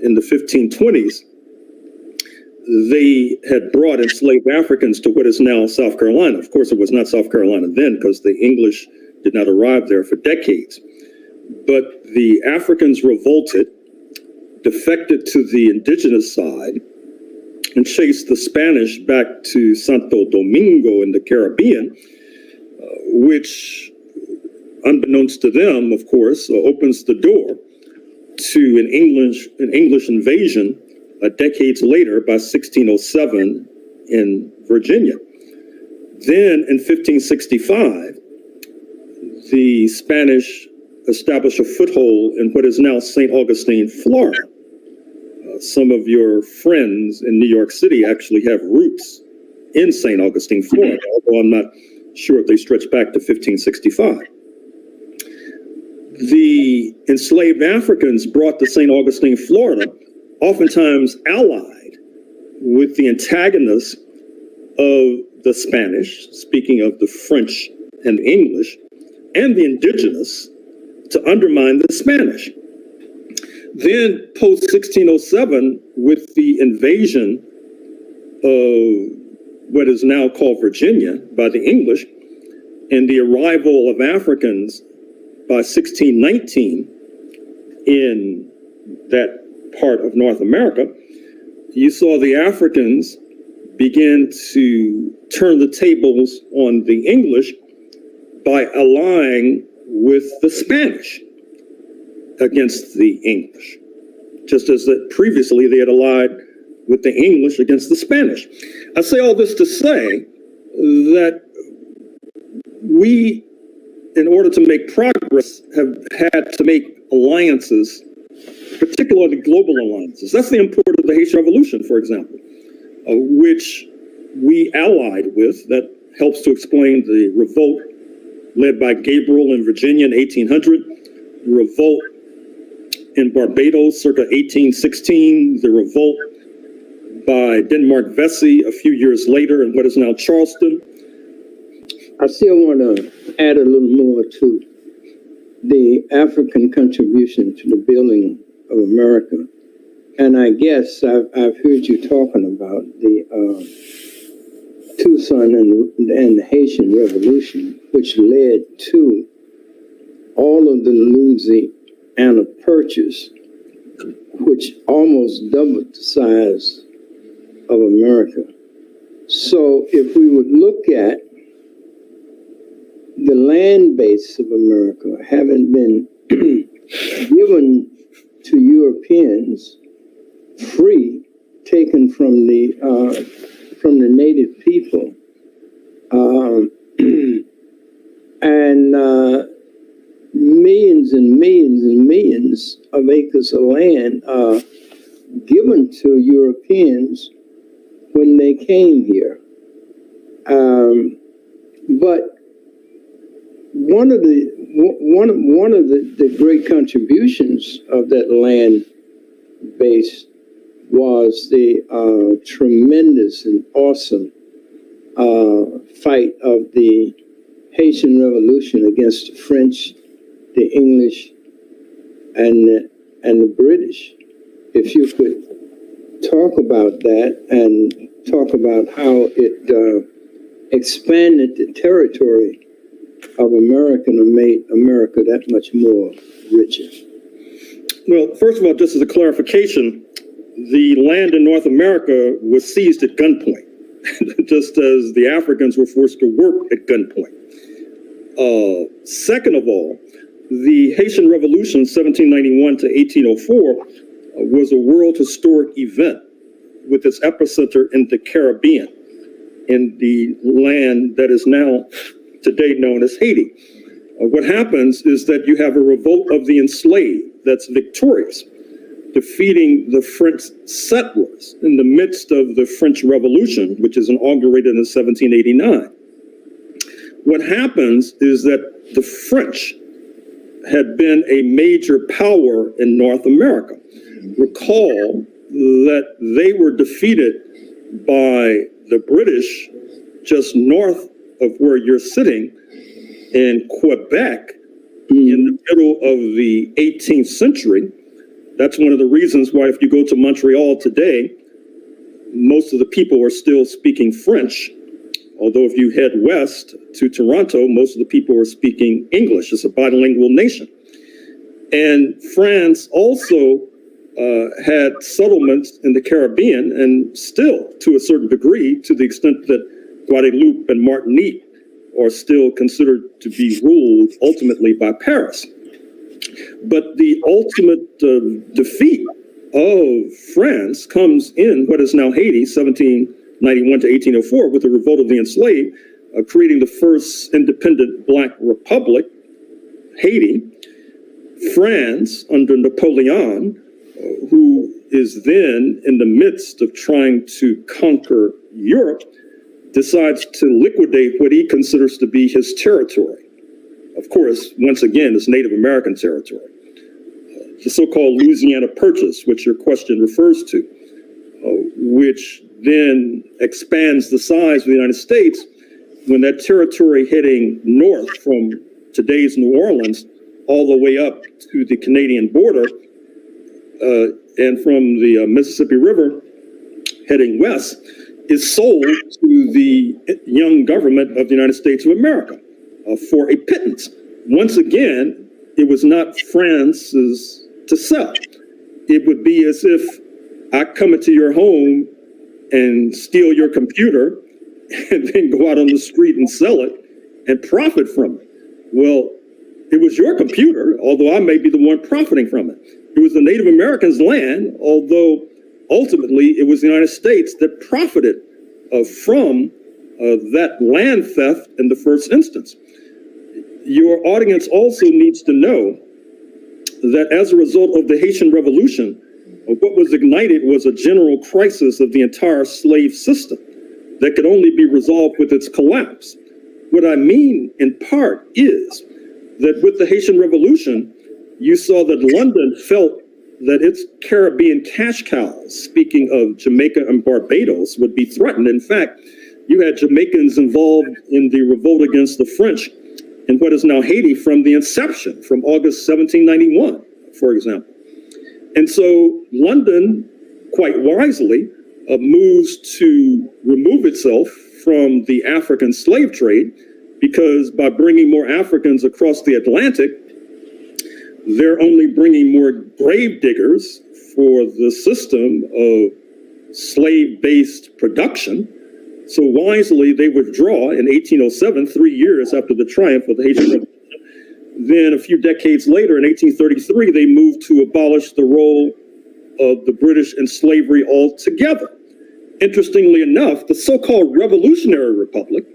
in the 1520s, they had brought enslaved Africans to what is now South Carolina. Of course, it was not South Carolina then because the English did not arrive there for decades. But the Africans revolted, defected to the indigenous side, and chased the Spanish back to Santo Domingo in the Caribbean, which, unbeknownst to them, of course, opens the door to an English invasion decades later by 1607 in Virginia. Then in 1565, the Spanish established a foothold in what is now St. Augustine, Florida. Some of your friends in New York City actually have roots in St. Augustine, Florida, although I'm not sure if they stretch back to 1565. The enslaved Africans brought to St. Augustine, Florida, oftentimes allied with the antagonists of the Spanish, speaking of the French and the English, and the indigenous, to undermine the Spanish. Then, post 1607, with the invasion of what is now called Virginia by the English, and the arrival of Africans by 1619 in that part of North America, you saw the Africans begin to turn the tables on the English by allying with the Spanish against the English, just as that previously they had allied with the English against the Spanish. I say all this to say that we, in order to make progress, have had to make alliances, particularly global alliances. That's the import of the Haitian Revolution, for example, which we allied with. That helps to explain the revolt led by Gabriel in Virginia in 1800, the revolt in Barbados circa 1816, the revolt by Denmark Vesey a few years later in what is now Charleston. I still want to add a little more to the African contribution to the building of America. And I guess I've heard you talking about the Tucson and the Haitian Revolution, which led to all of the Louisiana Purchase, which almost doubled the size of America. So if we would look at the land base of America having been given to Europeans free, taken from the native people, and millions and millions and millions of acres of land given to Europeans when they came here. But one of the great contributions of that land base was the tremendous and awesome fight of the Haitian Revolution against the French, the English, and the British. If you could talk about that and talk about how it expanded the territory of America and made America that much more richer. Well, first of all, just as a clarification, the land in North America was seized at gunpoint, just as the Africans were forced to work at gunpoint. Second of all, the Haitian Revolution, 1791 to 1804, was a world historic event with its epicenter in the Caribbean, in the land that is now today known as Haiti. What happens is that you have a revolt of the enslaved that's victorious. defeating the French settlers in the midst of the French Revolution, which is inaugurated in 1789. What happens is that the French had been a major power in North America. Recall that they were defeated by the British just north of where you're sitting in Quebec in the middle of the 18th century. That's one of the reasons why if you go to Montreal today, most of the people are still speaking French. Although if you head west to Toronto, most of the people are speaking English. It's a bilingual nation. And France also had settlements in the Caribbean, and still to a certain degree, to the extent that Guadeloupe and Martinique are still considered to be ruled ultimately by Paris. But the ultimate defeat of France comes in what is now Haiti, 1791 to 1804, with the revolt of the enslaved, creating the first independent Black republic, Haiti. France, under Napoleon, who is then in the midst of trying to conquer Europe, decides to liquidate what he considers to be his territory. Of course, once again, it's Native American territory. The so-called Louisiana Purchase, which your question refers to, which then expands the size of the United States when that territory heading north from today's New Orleans all the way up to the Canadian border and from the Mississippi River heading west is sold to the young government of the United States of America for a pittance. Once again, it was not France's to sell. It would be as if I come into your home and steal your computer and then go out on the street and sell it and profit from it. Well, it was your computer, although I may be the one profiting from it. It was the Native Americans' land, although ultimately it was the United States that profited from that land theft in the first instance. Your audience also needs to know that as a result of the Haitian Revolution, what was ignited was a general crisis of the entire slave system that could only be resolved with its collapse. What I mean, in part, is that with the Haitian Revolution, you saw that London felt that its Caribbean cash cows, speaking of Jamaica and Barbados, would be threatened. In fact, you had Jamaicans involved in the revolt against the French in what is now Haiti from the inception, from August 1791, for example. And so London, quite wisely, moves to remove itself from the African slave trade, because by bringing more Africans across the Atlantic, they're only bringing more grave diggers for the system of slave-based production. So wisely, they withdraw in 1807, 3 years after the triumph of the Haitian Revolution. Then a few decades later, in 1833, they moved to abolish the role of the British in slavery altogether. Interestingly enough, the so-called Revolutionary Republic,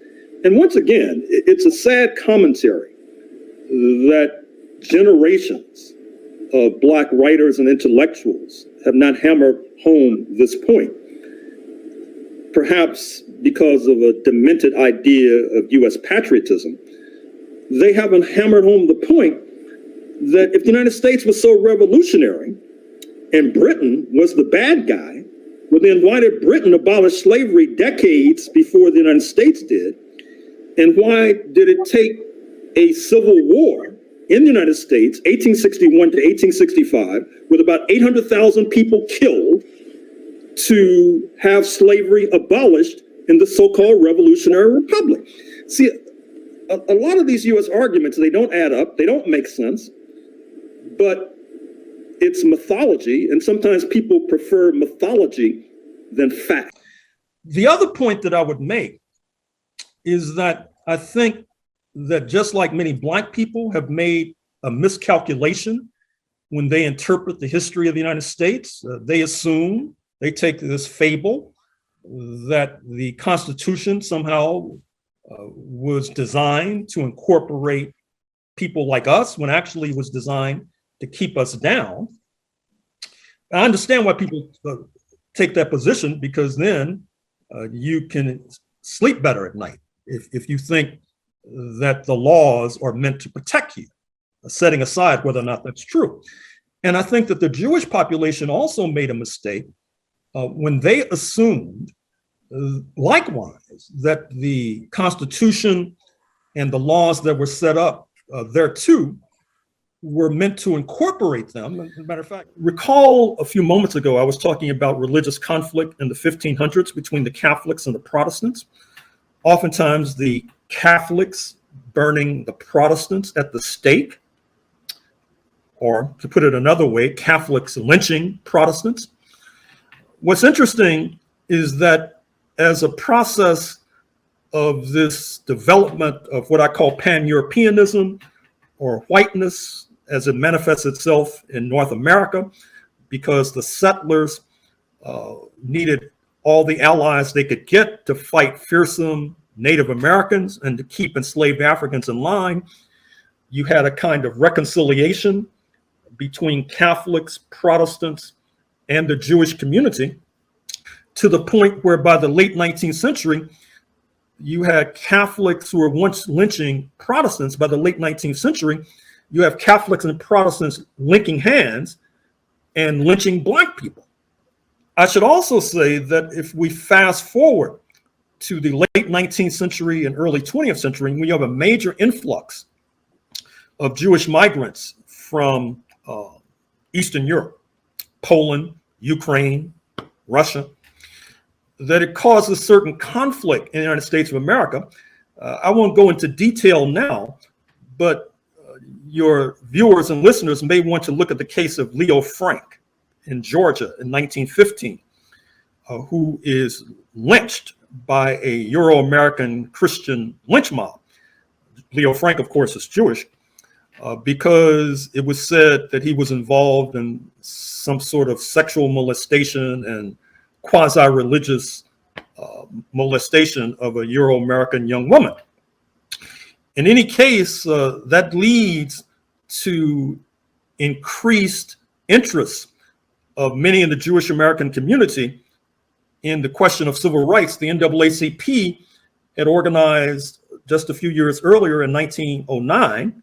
and once again, it's a sad commentary that generations of Black writers and intellectuals have not hammered home this point. Perhaps because of a demented idea of U.S. patriotism, they haven't hammered home the point that if the United States was so revolutionary and Britain was the bad guy, well then why did Britain abolish slavery decades before the United States did? And why did it take a civil war in the United States, 1861 to 1865, with about 800,000 people killed, to have slavery abolished in the so-called Revolutionary Republic? See, a lot of these U.S. arguments, they don't add up, they don't make sense, but it's mythology, and sometimes people prefer mythology than fact. The other point that I would make is that I think that just like many Black people have made a miscalculation when they interpret the history of the United States, they assume, they take this fable that the Constitution somehow was designed to incorporate people like us, when actually it was designed to keep us down. I understand why people take that position, because then you can sleep better at night if you think that the laws are meant to protect you, setting aside whether or not that's true. And I think that the Jewish population also made a mistake when they assumed, likewise, that the Constitution and the laws that were set up thereto were meant to incorporate them. As a matter of fact, recall a few moments ago, I was talking about religious conflict in the 1500s between the Catholics and the Protestants. Oftentimes, the Catholics burning the Protestants at the stake, or to put it another way, Catholics lynching Protestants. What's interesting is that as a process of this development of what I call pan-Europeanism or whiteness, as it manifests itself in North America, because the settlers needed all the allies they could get to fight fearsome Native Americans and to keep enslaved Africans in line. You had a kind of reconciliation between Catholics, Protestants, and the Jewish community, to the point where by the late 19th century, you had Catholics who were once lynching Protestants. By the late 19th century, you have Catholics and Protestants linking hands and lynching Black people. I should also say that if we fast forward to the late 19th century and early 20th century, we have a major influx of Jewish migrants from Eastern Europe, Poland, Ukraine, Russia, that it causes certain conflict in the United States of America. I won't go into detail now, but your viewers and listeners may want to look at the case of Leo Frank in Georgia in 1915, who is lynched by a Euro-American Christian lynch mob. Leo Frank, of course, is Jewish, because it was said that he was involved in some sort of sexual molestation and quasi-religious molestation of a Euro-American young woman. In any case, that leads to increased interest of many in the Jewish American community in the question of civil rights. The NAACP had organized just a few years earlier in 1909,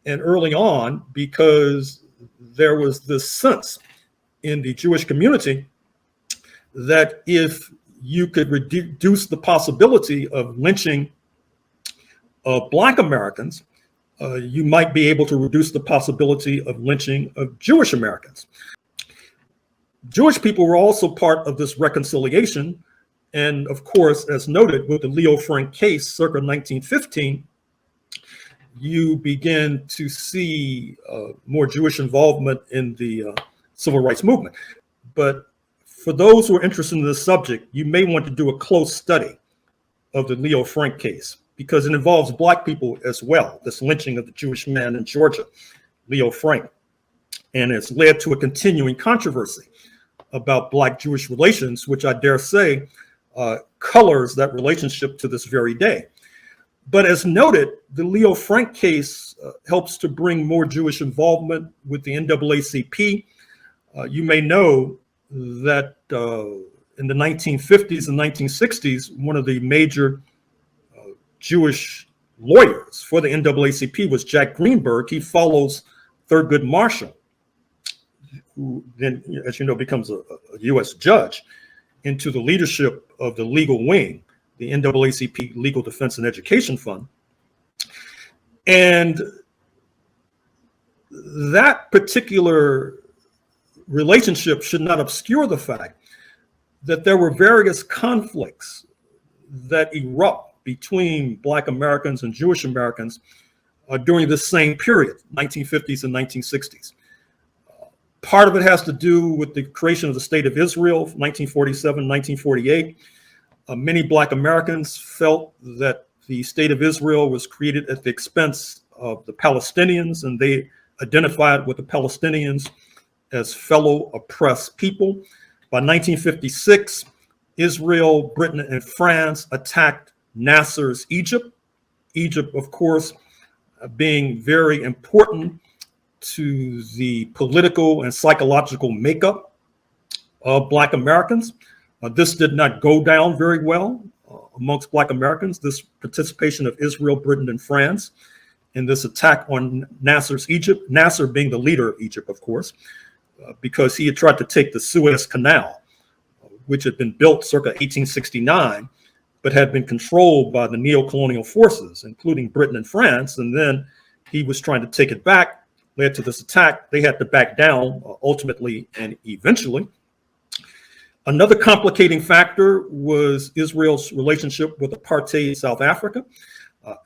and early on, because there was this sense in the Jewish community that if you could reduce the possibility of lynching Black Americans, you might be able to reduce the possibility of lynching of Jewish Americans. Jewish people were also part of this reconciliation. And of course, as noted with the Leo Frank case circa 1915, you begin to see more Jewish involvement in the civil rights movement. But for those who are interested in this subject, you may want to do a close study of the Leo Frank case, because it involves Black people as well, this lynching of the Jewish man in Georgia, Leo Frank. And it's led to a continuing controversy about Black-Jewish relations, which I dare say colors that relationship to this very day. But as noted, the Leo Frank case helps to bring more Jewish involvement with the NAACP. You may know that in the 1950s and 1960s, one of the major Jewish lawyers for the NAACP was Jack Greenberg. He follows Thurgood Marshall, who then, as you know, becomes a U.S. judge, into the leadership of the legal wing, the NAACP Legal Defense and Education Fund. And that particular relationship should not obscure the fact that there were various conflicts that erupt between Black Americans and Jewish Americans during this same period, 1950s and 1960s. Part of it has to do with the creation of the State of Israel, 1947, 1948. Many Black Americans felt that the State of Israel was created at the expense of the Palestinians, and they identified with the Palestinians as fellow oppressed people. By 1956, Israel, Britain, and France attacked Nasser's Egypt. Egypt, of course, being very important to the political and psychological makeup of Black Americans. This did not go down very well amongst Black Americans, this participation of Israel, Britain, and France in this attack on Nasser's Egypt, Nasser being the leader of Egypt, of course, because he had tried to take the Suez Canal, which had been built circa 1869, but had been controlled by the neo-colonial forces, including Britain and France. And then he was trying to take it back, led to this attack. They had to back down ultimately and eventually. Another complicating factor was Israel's relationship with apartheid South Africa.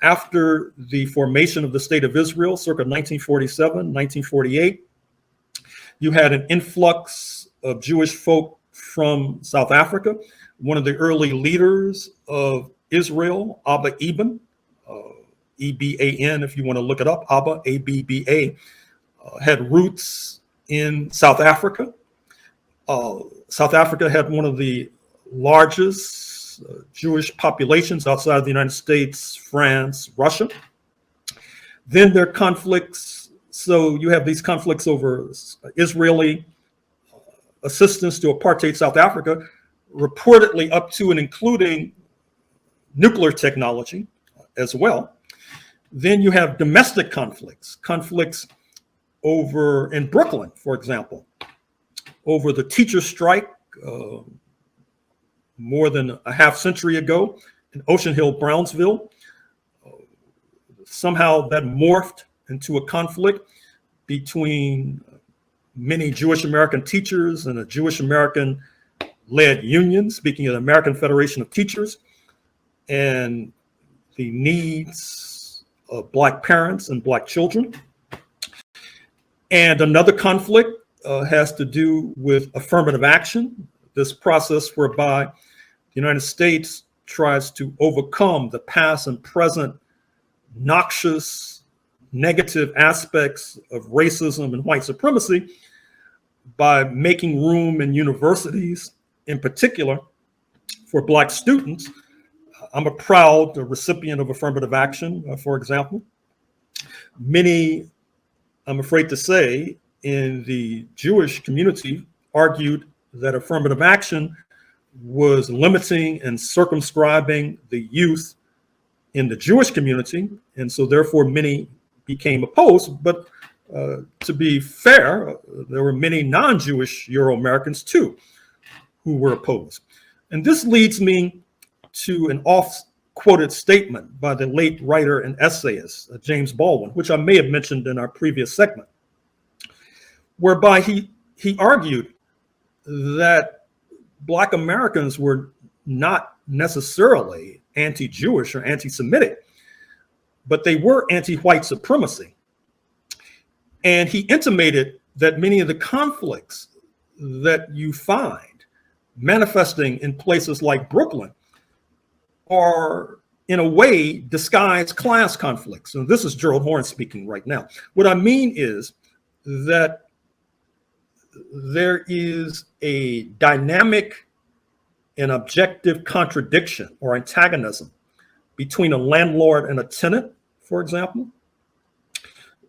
After the formation of the State of Israel, circa 1947, 1948, you had an influx of Jewish folk from South Africa. One of the early leaders of Israel, Abba Eban, E-B-A-N, if you want to look it up, Abba, A-B-B-A, had roots in South Africa. South Africa had one of the largest Jewish populations outside of the United States, France, Russia. Then there are conflicts. So you have these conflicts over Israeli assistance to apartheid South Africa, reportedly up to and including nuclear technology as well. Then you have domestic conflicts over in Brooklyn, for example, over the teacher strike more than a half century ago in Ocean Hill, Brownsville. Somehow that morphed into a conflict between many Jewish American teachers and a Jewish American led union, speaking of the American Federation of Teachers, and the needs of Black parents and Black children. And another conflict has to do with affirmative action, this process whereby the United States tries to overcome the past and present noxious, negative aspects of racism and white supremacy by making room in universities, in particular, for Black students. I'm a proud recipient of affirmative action, for example. Many, I'm afraid to say, in the Jewish community argued that affirmative action was limiting and circumscribing the youth in the Jewish community. And so therefore many became opposed. But to be fair, there were many non-Jewish Euro-Americans too who were opposed. And this leads me to an oft-quoted statement by the late writer and essayist, James Baldwin, which I may have mentioned in our previous segment, whereby he argued that Black Americans were not necessarily anti-Jewish or anti-Semitic, but they were anti-white supremacy. And he intimated that many of the conflicts that you find manifesting in places like Brooklyn are, in a way, disguised class conflicts. And this is Gerald Horne speaking right now. What I mean is that there is a dynamic and objective contradiction or antagonism between a landlord and a tenant, for example,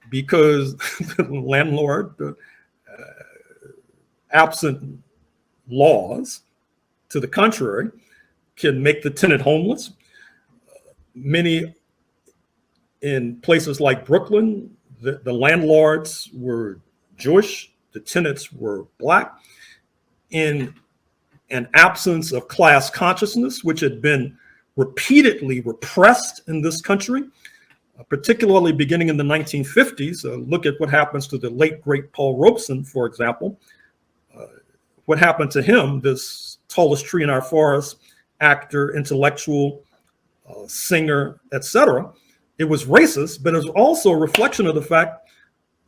because the landlord, absent laws to the contrary, can make the tenant homeless. Many in places like Brooklyn, the landlords were Jewish, the tenants were Black. In an absence of class consciousness, which had been repeatedly repressed in this country, particularly beginning in the 1950s. Look at what happens to the late, great Paul Robeson, for example. What happened to him, this tallest tree in our forest, actor, intellectual, singer, etc. It was racist, but it was also a reflection of the fact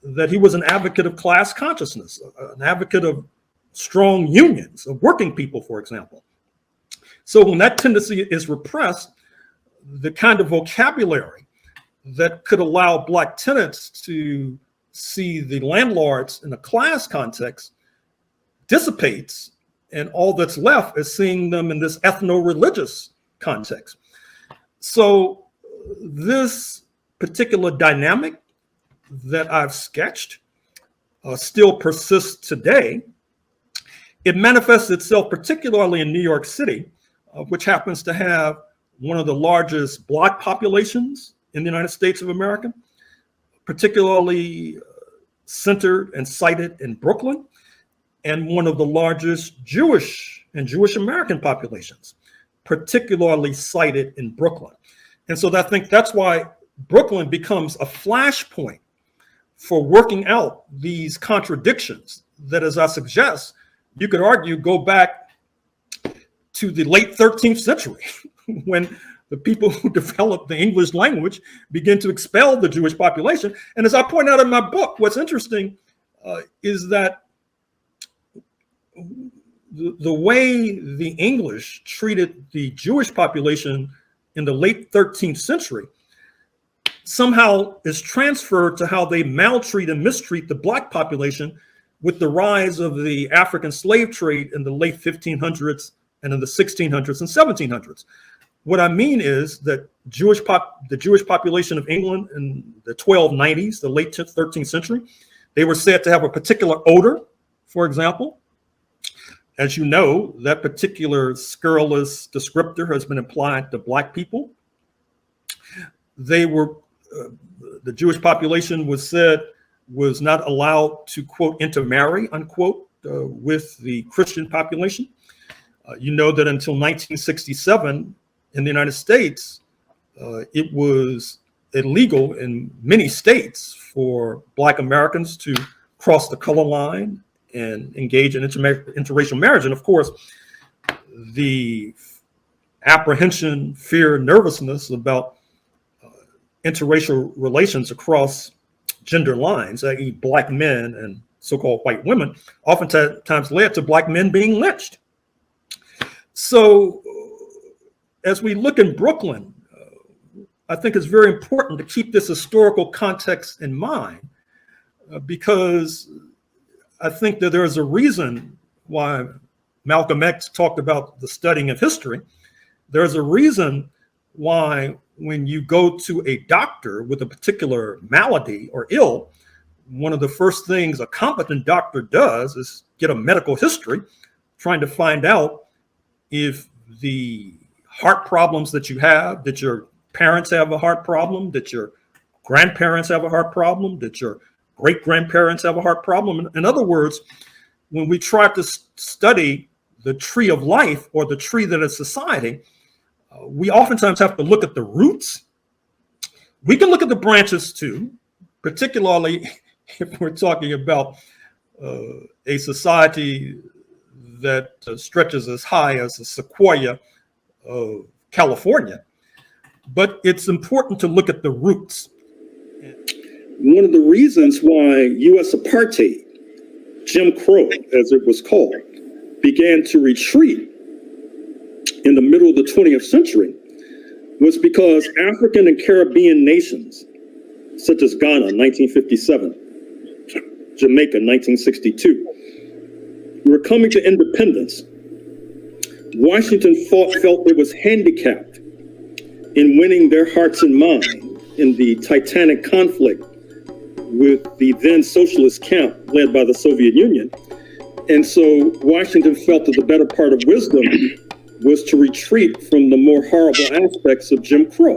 that he was an advocate of class consciousness, an advocate of strong unions of working people, for example. So when that tendency is repressed, the kind of vocabulary that could allow Black tenants to see the landlords in a class context dissipates, and all that's left is seeing them in this ethno-religious context. So this particular dynamic that I've sketched still persists today. It manifests itself particularly in New York City, which happens to have one of the largest Black populations in the United States of America, particularly centered and sited in Brooklyn, and one of the largest Jewish and Jewish American populations, particularly sited in Brooklyn. And so I think that's why Brooklyn becomes a flashpoint for working out these contradictions that, as I suggest, you could argue go back to the late 13th century when the people who developed the English language began to expel the Jewish population. And as I point out in my book, what's interesting is that the way the English treated the Jewish population in the late 13th century somehow is transferred to how they maltreat and mistreat the Black population with the rise of the African slave trade in the late 1500s and in the 1600s and 1700s. What I mean is that the Jewish population of England in the 1290s, the late 13th century, they were said to have a particular odor, for example. As you know, that particular scurrilous descriptor has been applied to Black people. They were, the Jewish population was said was not allowed to, quote, intermarry, unquote, with the Christian population. You know that until 1967 in the United States, it was illegal in many states for Black Americans to cross the color line and engage in interracial marriage. And of course, the apprehension, fear, nervousness about interracial relations across gender lines, i.e. Black men and so-called white women, oftentimes led to Black men being lynched. So as we look in Brooklyn, I think it's very important to keep this historical context in mind because I think that there's a reason why Malcolm X talked about the studying of history. There's a reason why when you go to a doctor with a particular malady or ill, one of the first things a competent doctor does is get a medical history, trying to find out if the heart problems that you have, that your parents have a heart problem, that your grandparents have a heart problem, that your great-grandparents have a heart problem. In other words, when we try to study the tree of life or the tree that is society, we oftentimes have to look at the roots. We can look at the branches too, particularly if we're talking about a society that stretches as high as the sequoia of California. But it's important to look at the roots. One of the reasons why U.S. apartheid, Jim Crow, as it was called, began to retreat in the middle of the 20th century was because African and Caribbean nations, such as Ghana, 1957, Jamaica, 1962, were coming to independence. Washington felt it was handicapped in winning their hearts and minds in the Titanic conflict with the then socialist camp led by the Soviet Union. And so Washington felt that the better part of wisdom was to retreat from the more horrible aspects of Jim Crow.